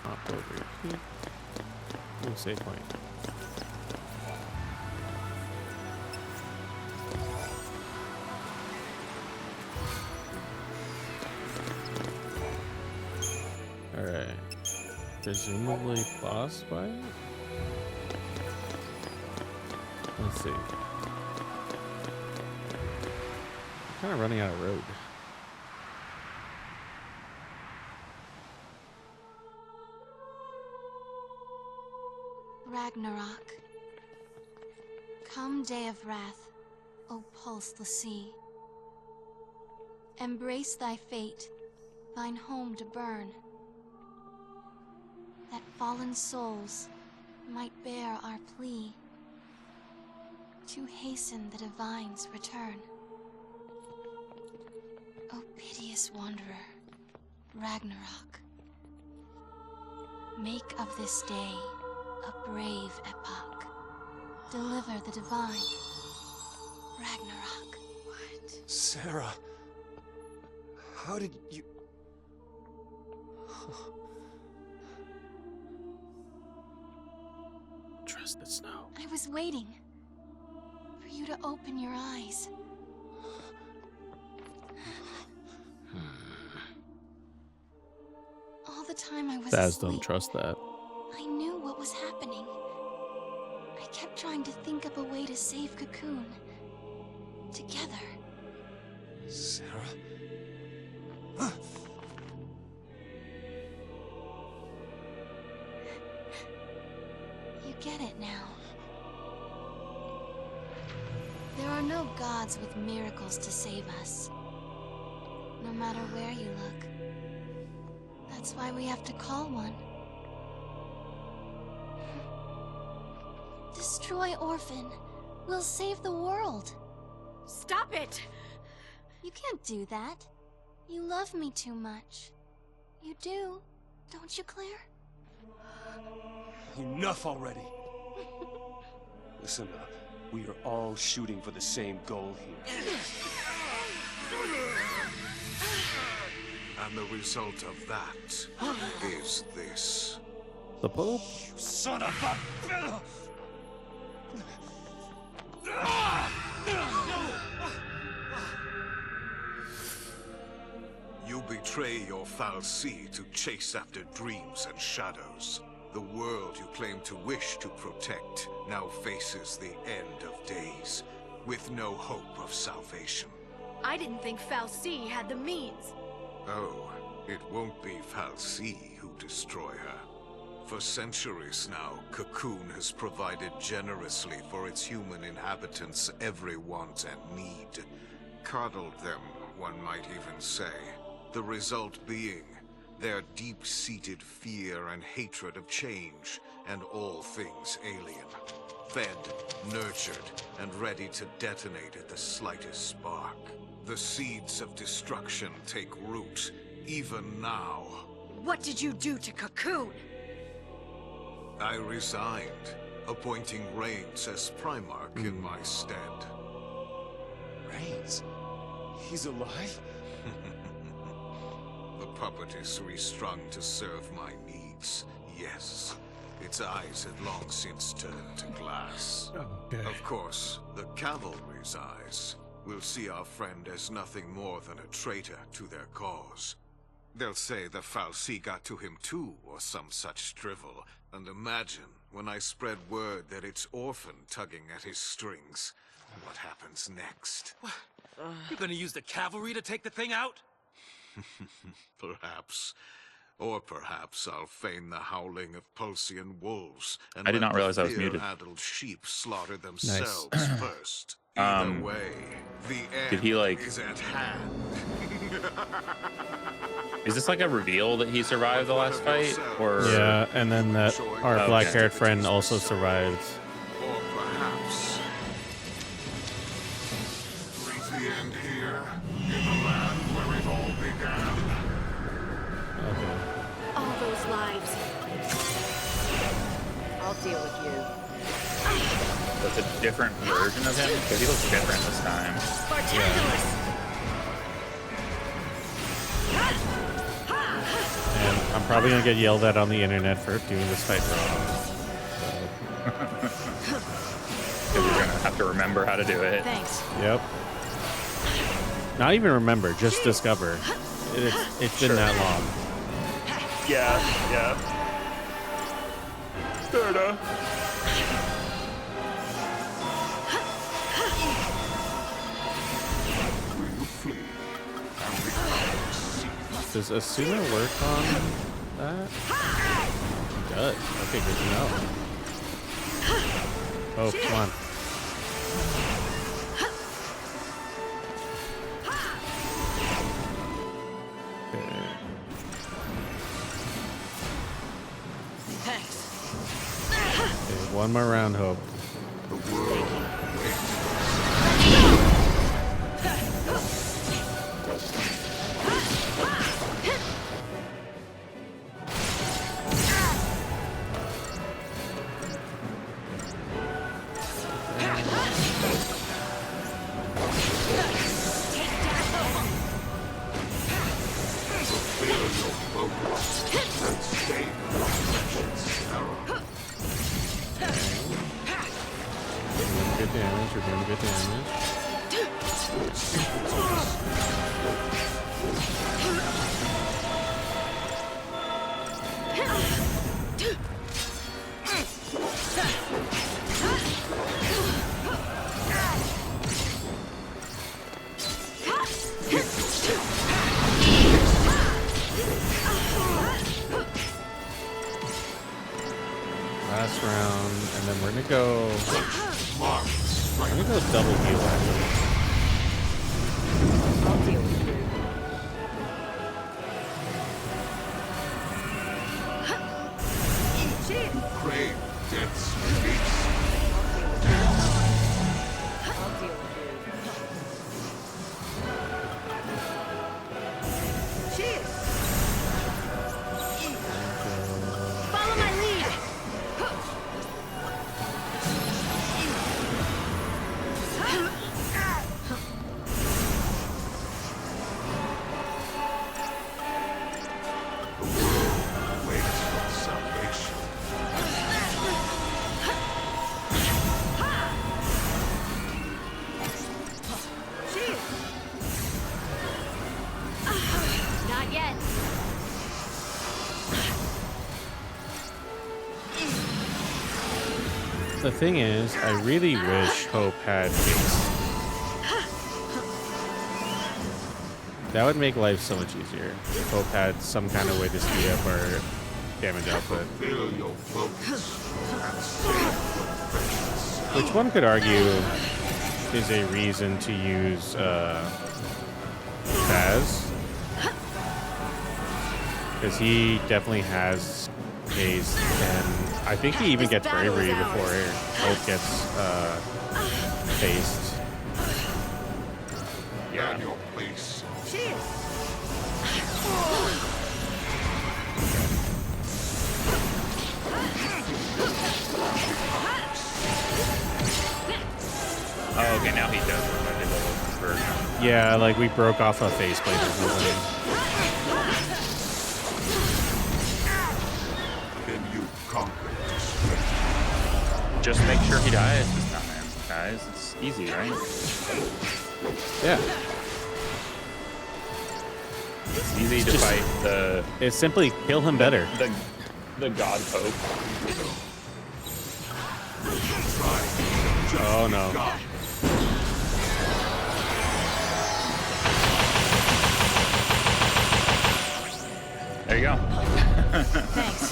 S1: Hop over here. Ooh, save point. All right. Presumably boss fight? Let's see. Kind of running out of road.
S3: Ragnarok. Come, day of wrath, O pulseless sea. Embrace thy fate, thine home to burn, that fallen souls might bear our plea to hasten the divine's return. O piteous wanderer, Ragnarok, make of this day a brave epoch. Deliver the divine, Ragnarok.
S4: Sarah, how did you...
S1: Trust the snow.
S3: I was waiting for you to open your eyes. All the time I was
S1: Daz,
S3: asleep,
S1: don't trust that.
S3: I knew what was happening. I kept trying to think of a way to save Cocoon. Together.
S4: Sarah?
S3: You get it now. There are no gods with miracles to save us. No matter where you look. That's why we have to call one. Destroy Orphan. We'll save the world.
S7: Stop it.
S3: You can't do that. You love me too much. You do, don't you, Claire?
S4: Enough already. Listen up. We are all shooting for the same goal here.
S9: And the result of that is this.
S1: The Pope?
S4: You son of a...
S9: You betray your fal'Cie to chase after dreams and shadows. The world you claim to wish to protect now faces the end of days, with no hope of salvation.
S7: I didn't think Fal'Cie had the means.
S9: Oh, it won't be Fal'Cie who destroy her. For centuries now, Cocoon has provided generously for its human inhabitants every want and need. Coddled them, one might even say. The result being their deep-seated fear and hatred of change and all things alien. Fed, nurtured, and ready to detonate at the slightest spark. The seeds of destruction take root, even now.
S7: What did you do to Cocoon?
S9: I resigned, appointing Reigns as Primarch in my stead.
S4: Reigns? He's alive?
S9: The puppet is restrung to serve my needs, yes. Its eyes had long since turned to glass.
S1: Okay.
S9: Of course, the cavalry's eyes will see our friend as nothing more than a traitor to their cause. They'll say the Fal'Cie got to him too, or some such drivel. And imagine, when I spread word that it's Orphan tugging at his strings, what happens next?
S8: What? You're gonna use the cavalry to take the thing out?
S9: Perhaps. Or perhaps I'll feign the howling of Pulsian wolves and
S2: I did
S9: let
S2: not realize
S9: the
S2: I was muted.
S9: fear-addled sheep slaughter themselves first.
S2: Um,
S9: Either way, the end
S2: did he, like-
S9: is at hand.
S2: Is this like a reveal that he survived the last fight? Or
S1: Yeah, and then that our
S2: Okay.
S1: black-haired friend also survived.
S9: Or perhaps reach the end here, in the land where it all began.
S1: Okay.
S7: All those lives.
S6: I'll deal with you.
S2: that's a different version of him? Because he looks different this time.
S7: Spartanulus!
S1: And I'm probably gonna get yelled at on the internet for doing this fight wrong.
S2: Because you're going to have to remember how to do it.
S7: Thanks.
S1: Yep. Not even remember, just discover. It's been that long.
S2: Yeah. Fair enough.
S1: Does Asuna work on that? It does. Okay, good to know. Oh, come on. Okay.
S6: Thanks.
S1: Okay, one more round, Hope. Good damage, you're doing good damage. Last round, and then we're gonna go. I'm gonna go double heal actually.
S6: I'll deal with you.
S9: Crave death's
S6: I'll deal with you. Cheers!
S7: Follow my lead!
S1: thing is, I really wish Hope had haste. That would make life so much easier if Hope had some kind of way to speed up our damage output. Which one could argue is a reason to use Baz. Because he definitely has haste, and I think he even gets bravery before Hope gets haste.
S9: Yeah. Your place.
S2: Oh, okay, now he does it. I did the version.
S1: Yeah, like we broke off a faceplate or something.
S9: Then you conquer.
S2: Just make sure he dies this time, guys. It's easy, right?
S1: Yeah.
S2: It's easy to
S1: just
S2: fight the...
S1: It's simply kill him better.
S2: The God Pope.
S1: Oh no.
S2: There you go.
S7: Thanks.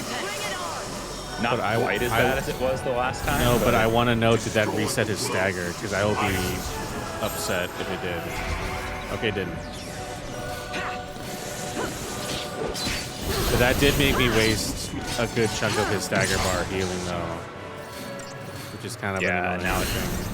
S2: Not
S1: But
S2: quite as bad as it was the last time.
S1: No, but I want to know, did that reset his stagger? Because I will be upset if it did. Okay, it didn't. But that did make me waste a good chunk of his stagger bar healing, though. Which is kind of an annoying
S2: now it's...
S1: thing.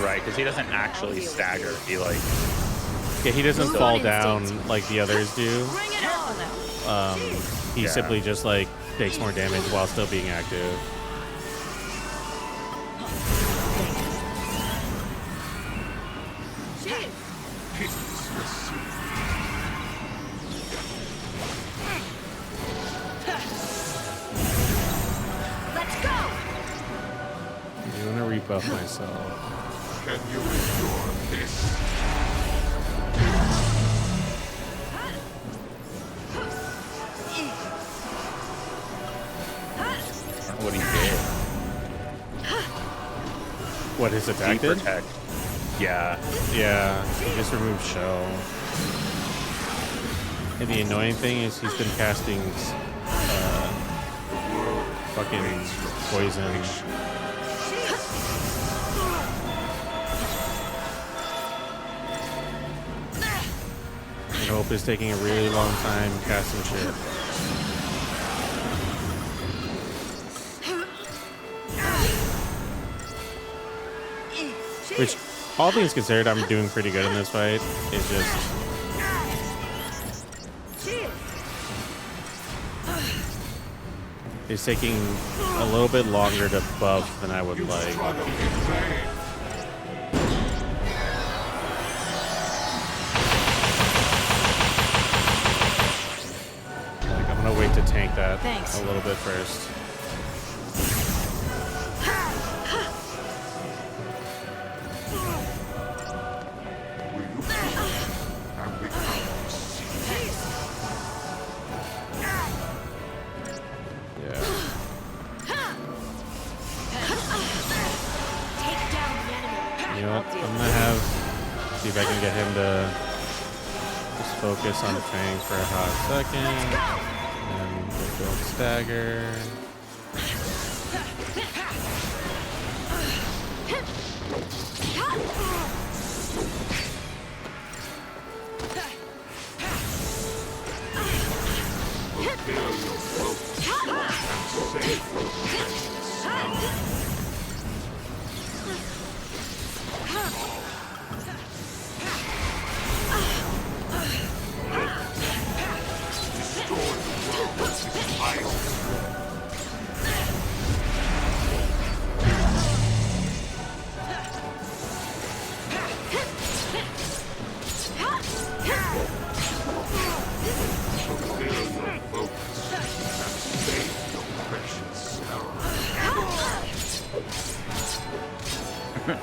S2: Right, because he doesn't actually stagger. He like...
S1: Yeah, he doesn't fall down like the others do. He simply just like takes more damage while still being active.
S3: Let's go.
S1: I'm gonna rebuff myself.
S9: Can you endure this?
S2: What he did.
S1: What his attack did?
S2: Protect. Yeah.
S1: Yeah, he just removed shell. And the annoying thing is he's been casting fucking poison. And Hope is taking a really long time casting shit. Which, all things considered, I'm doing pretty good in this fight. It's just... It's taking a little bit longer to buff than I would like. Like, I'm gonna wait to tank that
S7: Thanks.
S1: a little bit first. You know what? I'm gonna see if I can get him to just focus on Fang for a hot second. And we'll build stagger.
S6: Bring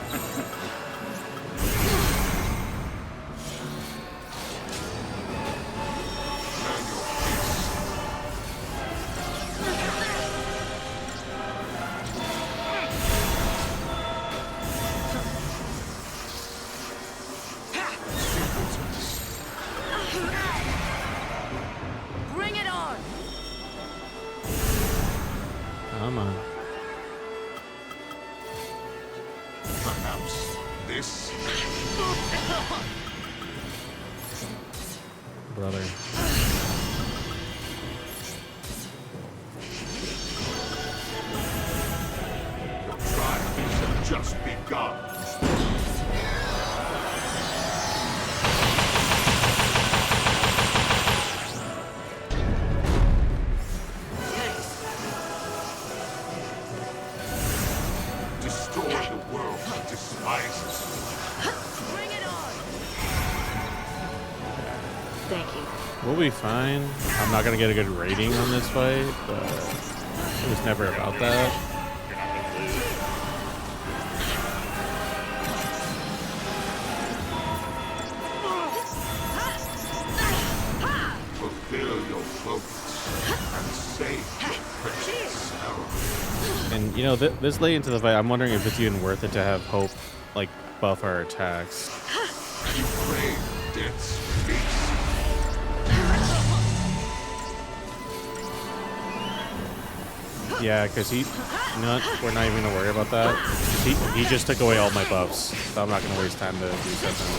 S6: it on!
S1: Come on.
S9: Perhaps this.
S1: Brother.
S9: The trial has just begun. Destroy the world that despises you.
S6: Bring it on! Thank you.
S1: We'll be fine. I'm not gonna get a good rating on this fight, but it was never about that.
S2: You're not gonna lose.
S9: Fulfill your focus and save your precious arrow.
S1: And you know, this late into the fight, I'm wondering if it's even worth it to have Hope like buff our attacks.
S9: You crave death's feast.
S1: Yeah, because we're not even gonna worry about that. He just took away all my buffs, so I'm not gonna waste time to reset them.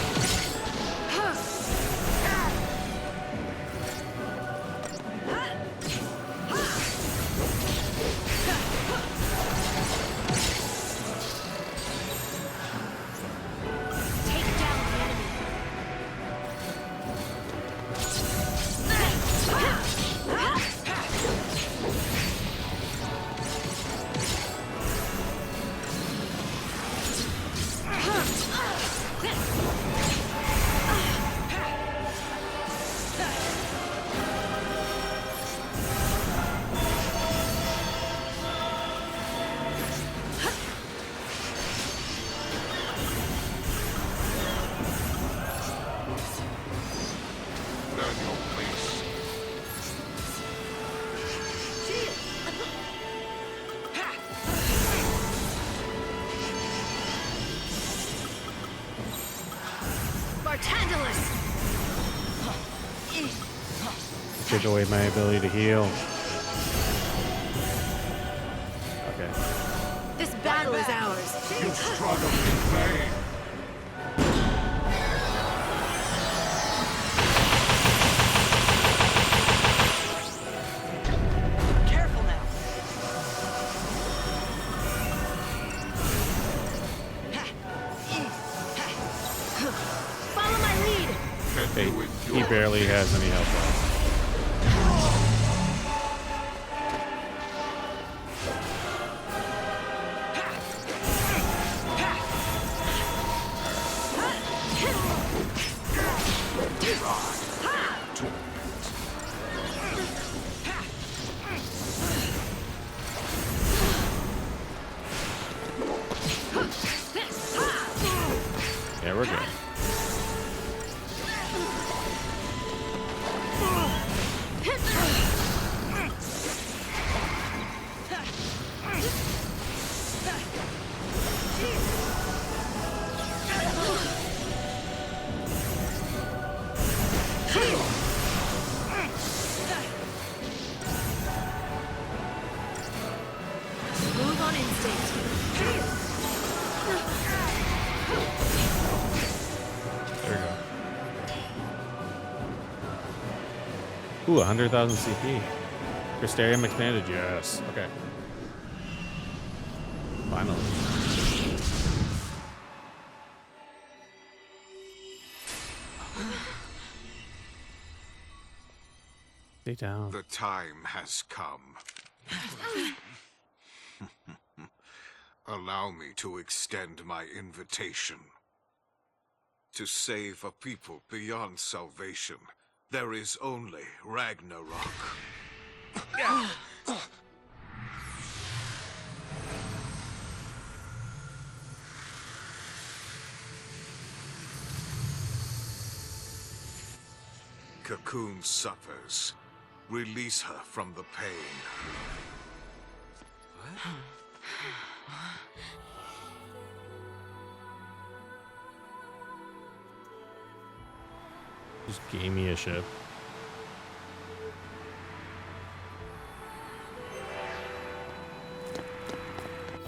S6: Take down the enemy.
S9: Learn your place.
S6: Bartandalus!
S1: Take away my ability to heal. Okay.
S6: This battle is ours.
S9: You struggle in vain.
S6: Careful now. Follow my lead.
S1: Hey, he barely has any health left. Yeah, we're good.
S6: Move on instinct.
S1: There we go. Ooh, 100,000 CP. Crystarium expanded, yes. Okay. Finally. Stay down.
S9: The time has come. Allow me to extend my invitation. To save a people beyond salvation, there is only Ragnarok. Cocoon suffers. Release her from the pain.
S1: Just gave me a ship.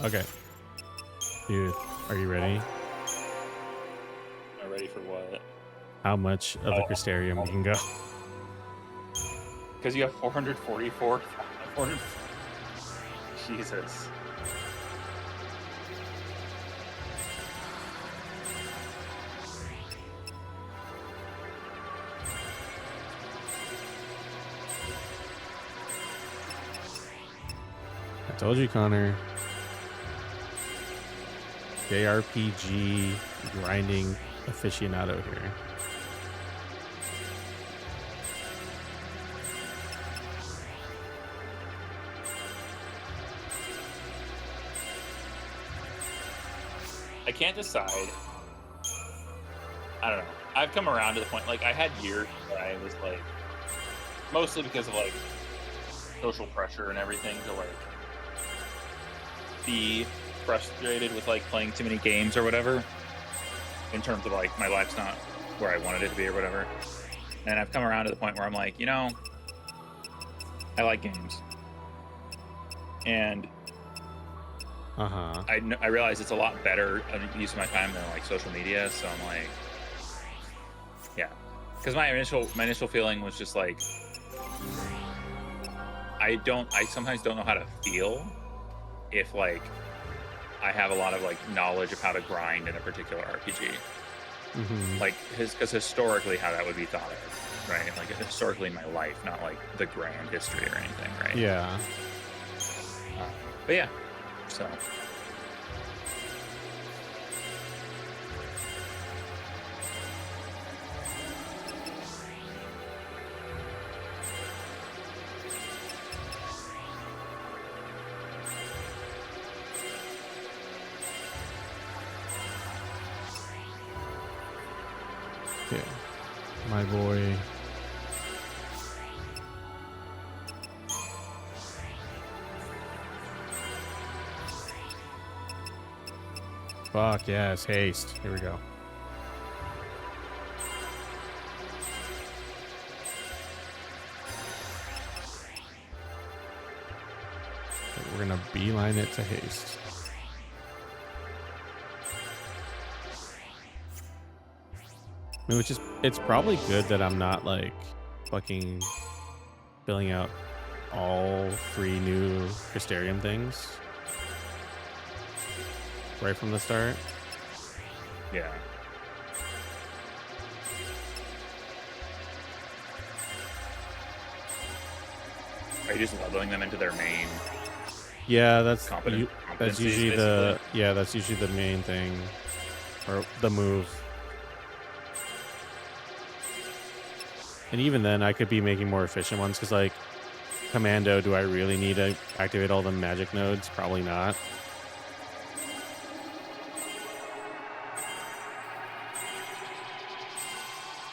S1: Okay. Dude, are you ready?
S2: Am I ready for what?
S1: How much of the Crystarium we can go?
S2: Because you have 444. 400. Jesus.
S1: I told you, Connor. JRPG grinding aficionado here.
S2: I can't decide. I don't know. I've come around to the point, like, I had years where I was like, mostly because of like social pressure and everything, to like be frustrated with like playing too many games or whatever, in terms of like my life's not where I wanted it to be or whatever. And I've come around to the point where I'm like, you know, I like games, and I realize it's a lot better use of my time than like social media. So I'm like, yeah, because my initial feeling was just like, I sometimes don't know how to feel if like I have a lot of like knowledge of how to grind in a particular RPG. Like because historically how that would be thought of, right? Like historically in my life, not like the grand history or anything, right?
S1: Yeah.
S2: But yeah, so.
S1: Okay. My boy. Fuck yes, haste. Here we go. Okay, we're gonna beeline it to haste. I mean, it's probably good that I'm not like fucking filling out all 3 new Crystarium things right from the start.
S2: Yeah. Are you just leveling them into their main?
S1: Yeah, that's
S2: competencies,
S1: usually that's usually the main thing, or the move. And even then, I could be making more efficient ones, because like Commando, do I really need to activate all the magic nodes? Probably not.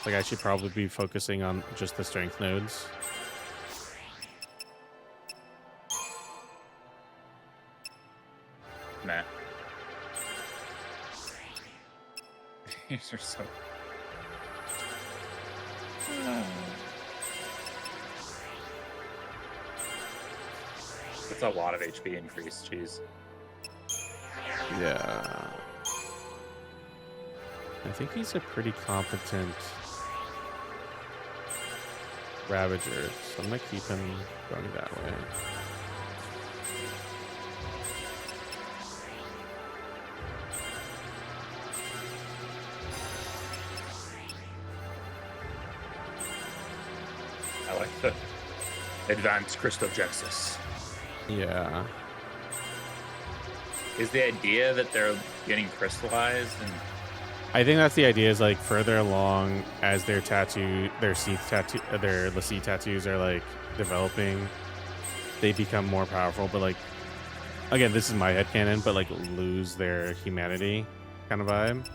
S1: Like I should probably be focusing on just the strength nodes.
S2: Nah. These are so... That's a lot of HP increase, jeez.
S1: Yeah. I think he's a pretty competent Ravager, so I'm gonna keep him going that way.
S2: I like the advanced crystalgenesis.
S1: Yeah.
S2: Is the idea that they're getting crystallized? And
S1: I think that's the idea, is like further along as their Lassie tattoos are like developing, they become more powerful, but like, again, this is my headcanon, but like lose their humanity kind of vibe.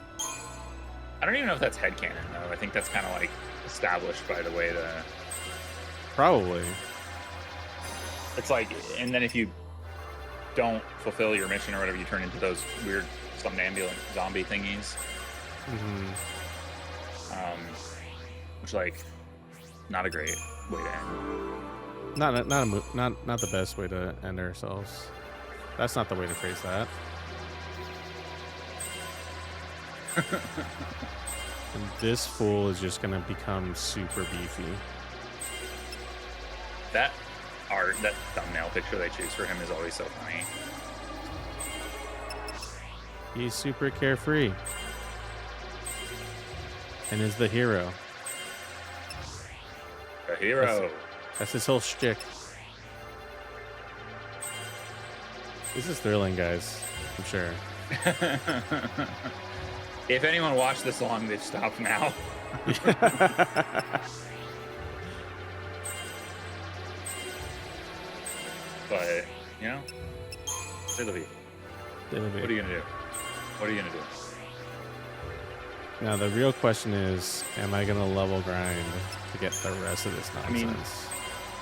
S2: I don't even know if that's headcanon though. I think that's kind of like established by the way
S1: Probably.
S2: it's like, and then if you don't fulfill your mission or whatever, you turn into those weird somnambulant zombie thingies.
S1: Mm-hmm.
S2: Which, like, not a great way to end.
S1: Not the best way to end ourselves. That's not the way to phrase that. And this fool is just gonna become super beefy.
S2: That thumbnail picture they choose for him is always so funny.
S1: He's super carefree. And is the hero.
S2: A hero.
S1: That's his whole shtick. This is thrilling, guys. I'm sure.
S2: If anyone watched this long, they've stopped now. But, you know, c'est la vie. What are you gonna do? What are you gonna do?
S1: Now the real question is, am I gonna level grind to get the rest of this nonsense?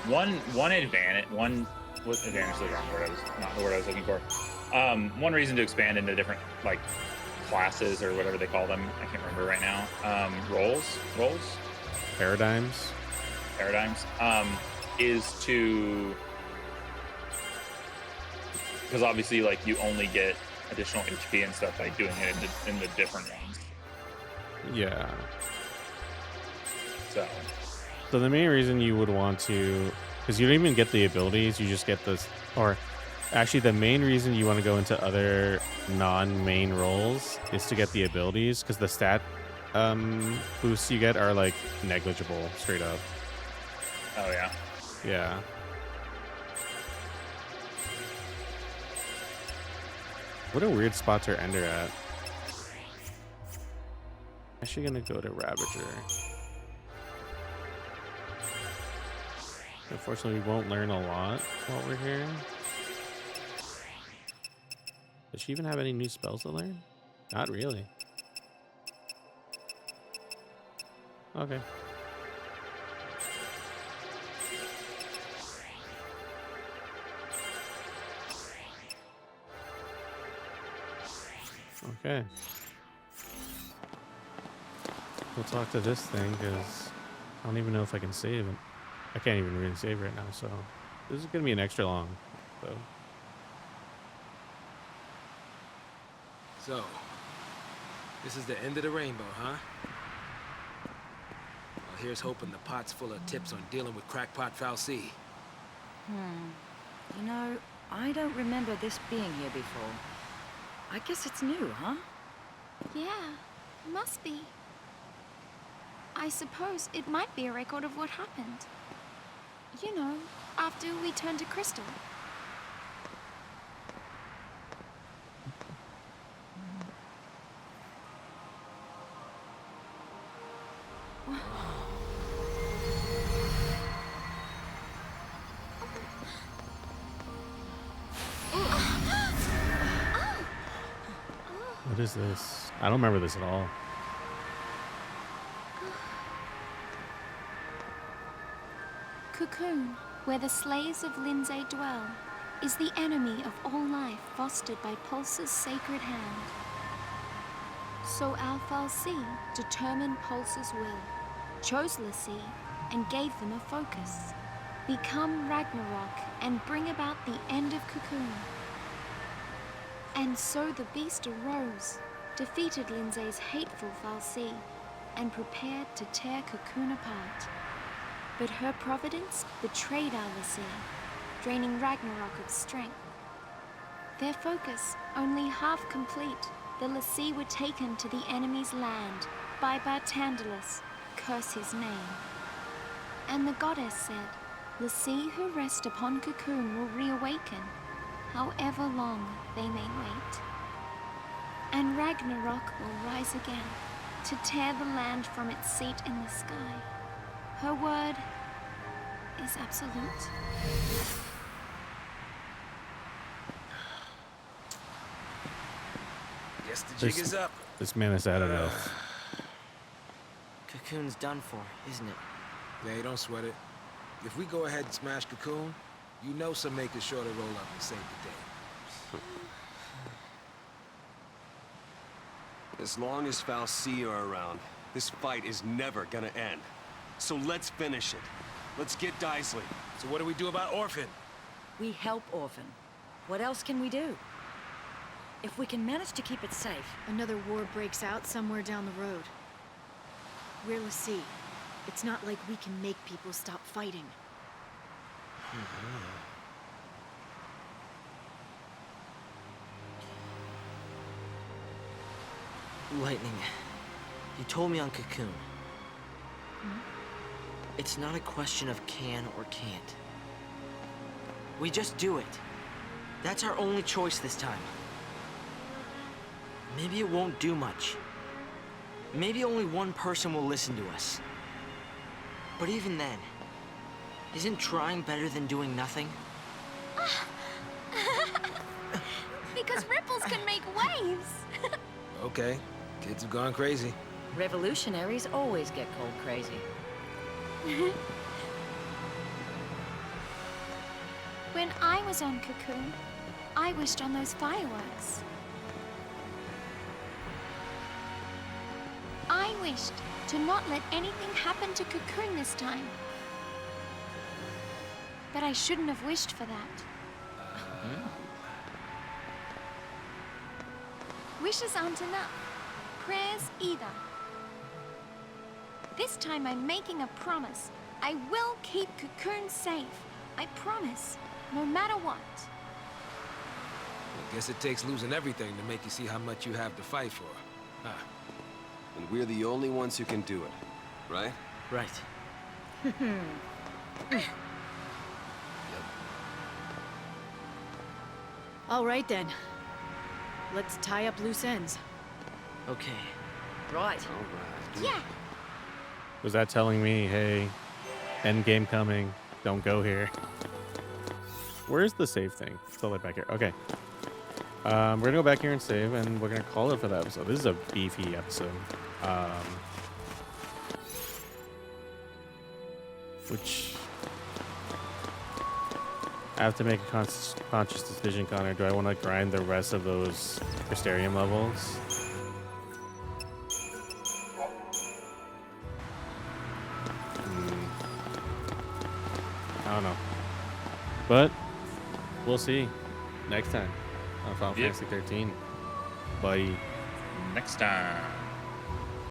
S2: I mean, one advantage is the wrong word. Not the word I was looking for. One reason to expand into different like classes or whatever they call them, I can't remember right now. Roles,
S1: Paradigms,
S2: is to, because obviously like you only get additional HP and stuff by doing it in the different ones.
S1: Yeah.
S2: So
S1: the main reason you would want to, because you don't even get the abilities, you just get this, or actually the main reason you want to go into other non-main roles is to get the abilities, because the stat boosts you get are like negligible, straight up.
S2: Oh yeah.
S1: Yeah. What a weird spot to ender at. Actually gonna go to Ravager. Unfortunately, we won't learn a lot while we're here. Does she even have any new spells to learn? Not really. Okay. Okay. We'll talk to this thing, because I don't even know if I can save it. I can't even really save right now, so this is going to be an extra long, though.
S8: So, this is the end of the rainbow, huh? Well, here's hoping the pot's full of tips on dealing with crackpot Fal'Cie.
S6: You know, I don't remember this being here before. I guess it's new, huh?
S3: Yeah, must be. I suppose it might be a record of what happened. You know, after we turned to crystal.
S1: What is this? I don't remember this at all.
S3: Cocoon, where the slaves of Lindsay dwell, is the enemy of all life fostered by Pulse's sacred hand. So our Fal'Cie determined Pulse's will, chose l'Cie, and gave them a focus. Become Ragnarok and bring about the end of Cocoon. And so the beast arose, defeated Lindsay's hateful Fal'Cie, and prepared to tear Cocoon apart. But her providence betrayed our l'Cie, draining Ragnarok of strength. Their focus only half complete, the l'Cie were taken to the enemy's land by Bartandalus, curse his name. And the goddess said, l'Cie who rest upon Cocoon will reawaken, however long they may wait. And Ragnarok will rise again, to tear the land from its seat in the sky. Her word is absolute.
S8: Guess the jig is up.
S1: This man has had enough.
S5: Cocoon's done for, isn't it?
S8: Hey, don't sweat it. If we go ahead and smash Cocoon, you know some makers sure to roll up and save the day.
S4: As long as Fal'Cie are around, this fight is never gonna end. So let's finish it. Let's get Daisley.
S8: So what do we do about Orphan?
S6: We help Orphan. What else can we do? If we can manage to keep it safe.
S7: Another war breaks out somewhere down the road. We're Lassie. It's not like we can make people stop fighting.
S5: Lightning, you told me on Cocoon. It's not a question of can or can't. We just do it. That's our only choice this time. Maybe it won't do much. Maybe only one person will listen to us. But even then, isn't trying better than doing nothing?
S3: Because ripples can make waves.
S8: Okay, kids have gone crazy.
S6: Revolutionaries always get cold crazy.
S3: When I was on Cocoon, I wished on those fireworks. I wished to not let anything happen to Cocoon this time. But I shouldn't have wished for that. Wishes aren't enough. Prayers either. This time I'm making a promise. I will keep Cocoon safe. I promise. No matter what.
S8: I guess it takes losing everything to make you see how much you have to fight for. Huh.
S4: And we're the only ones who can do it, right?
S5: Right.
S7: All right then. Let's tie up loose ends.
S5: Okay.
S6: Right.
S4: All right.
S3: Yeah.
S1: Was that telling me, hey, end game coming, don't go here? Where's the save thing? It's all the way back here. Okay. We're gonna go back here and save, and we're gonna call it for the episode. This is a beefy episode. Which I have to make a conscious decision, Connor. Do I want to grind the rest of those Crystarium levels? I don't know. But we'll see next time on Final Fantasy 13. Bye.
S2: Next time.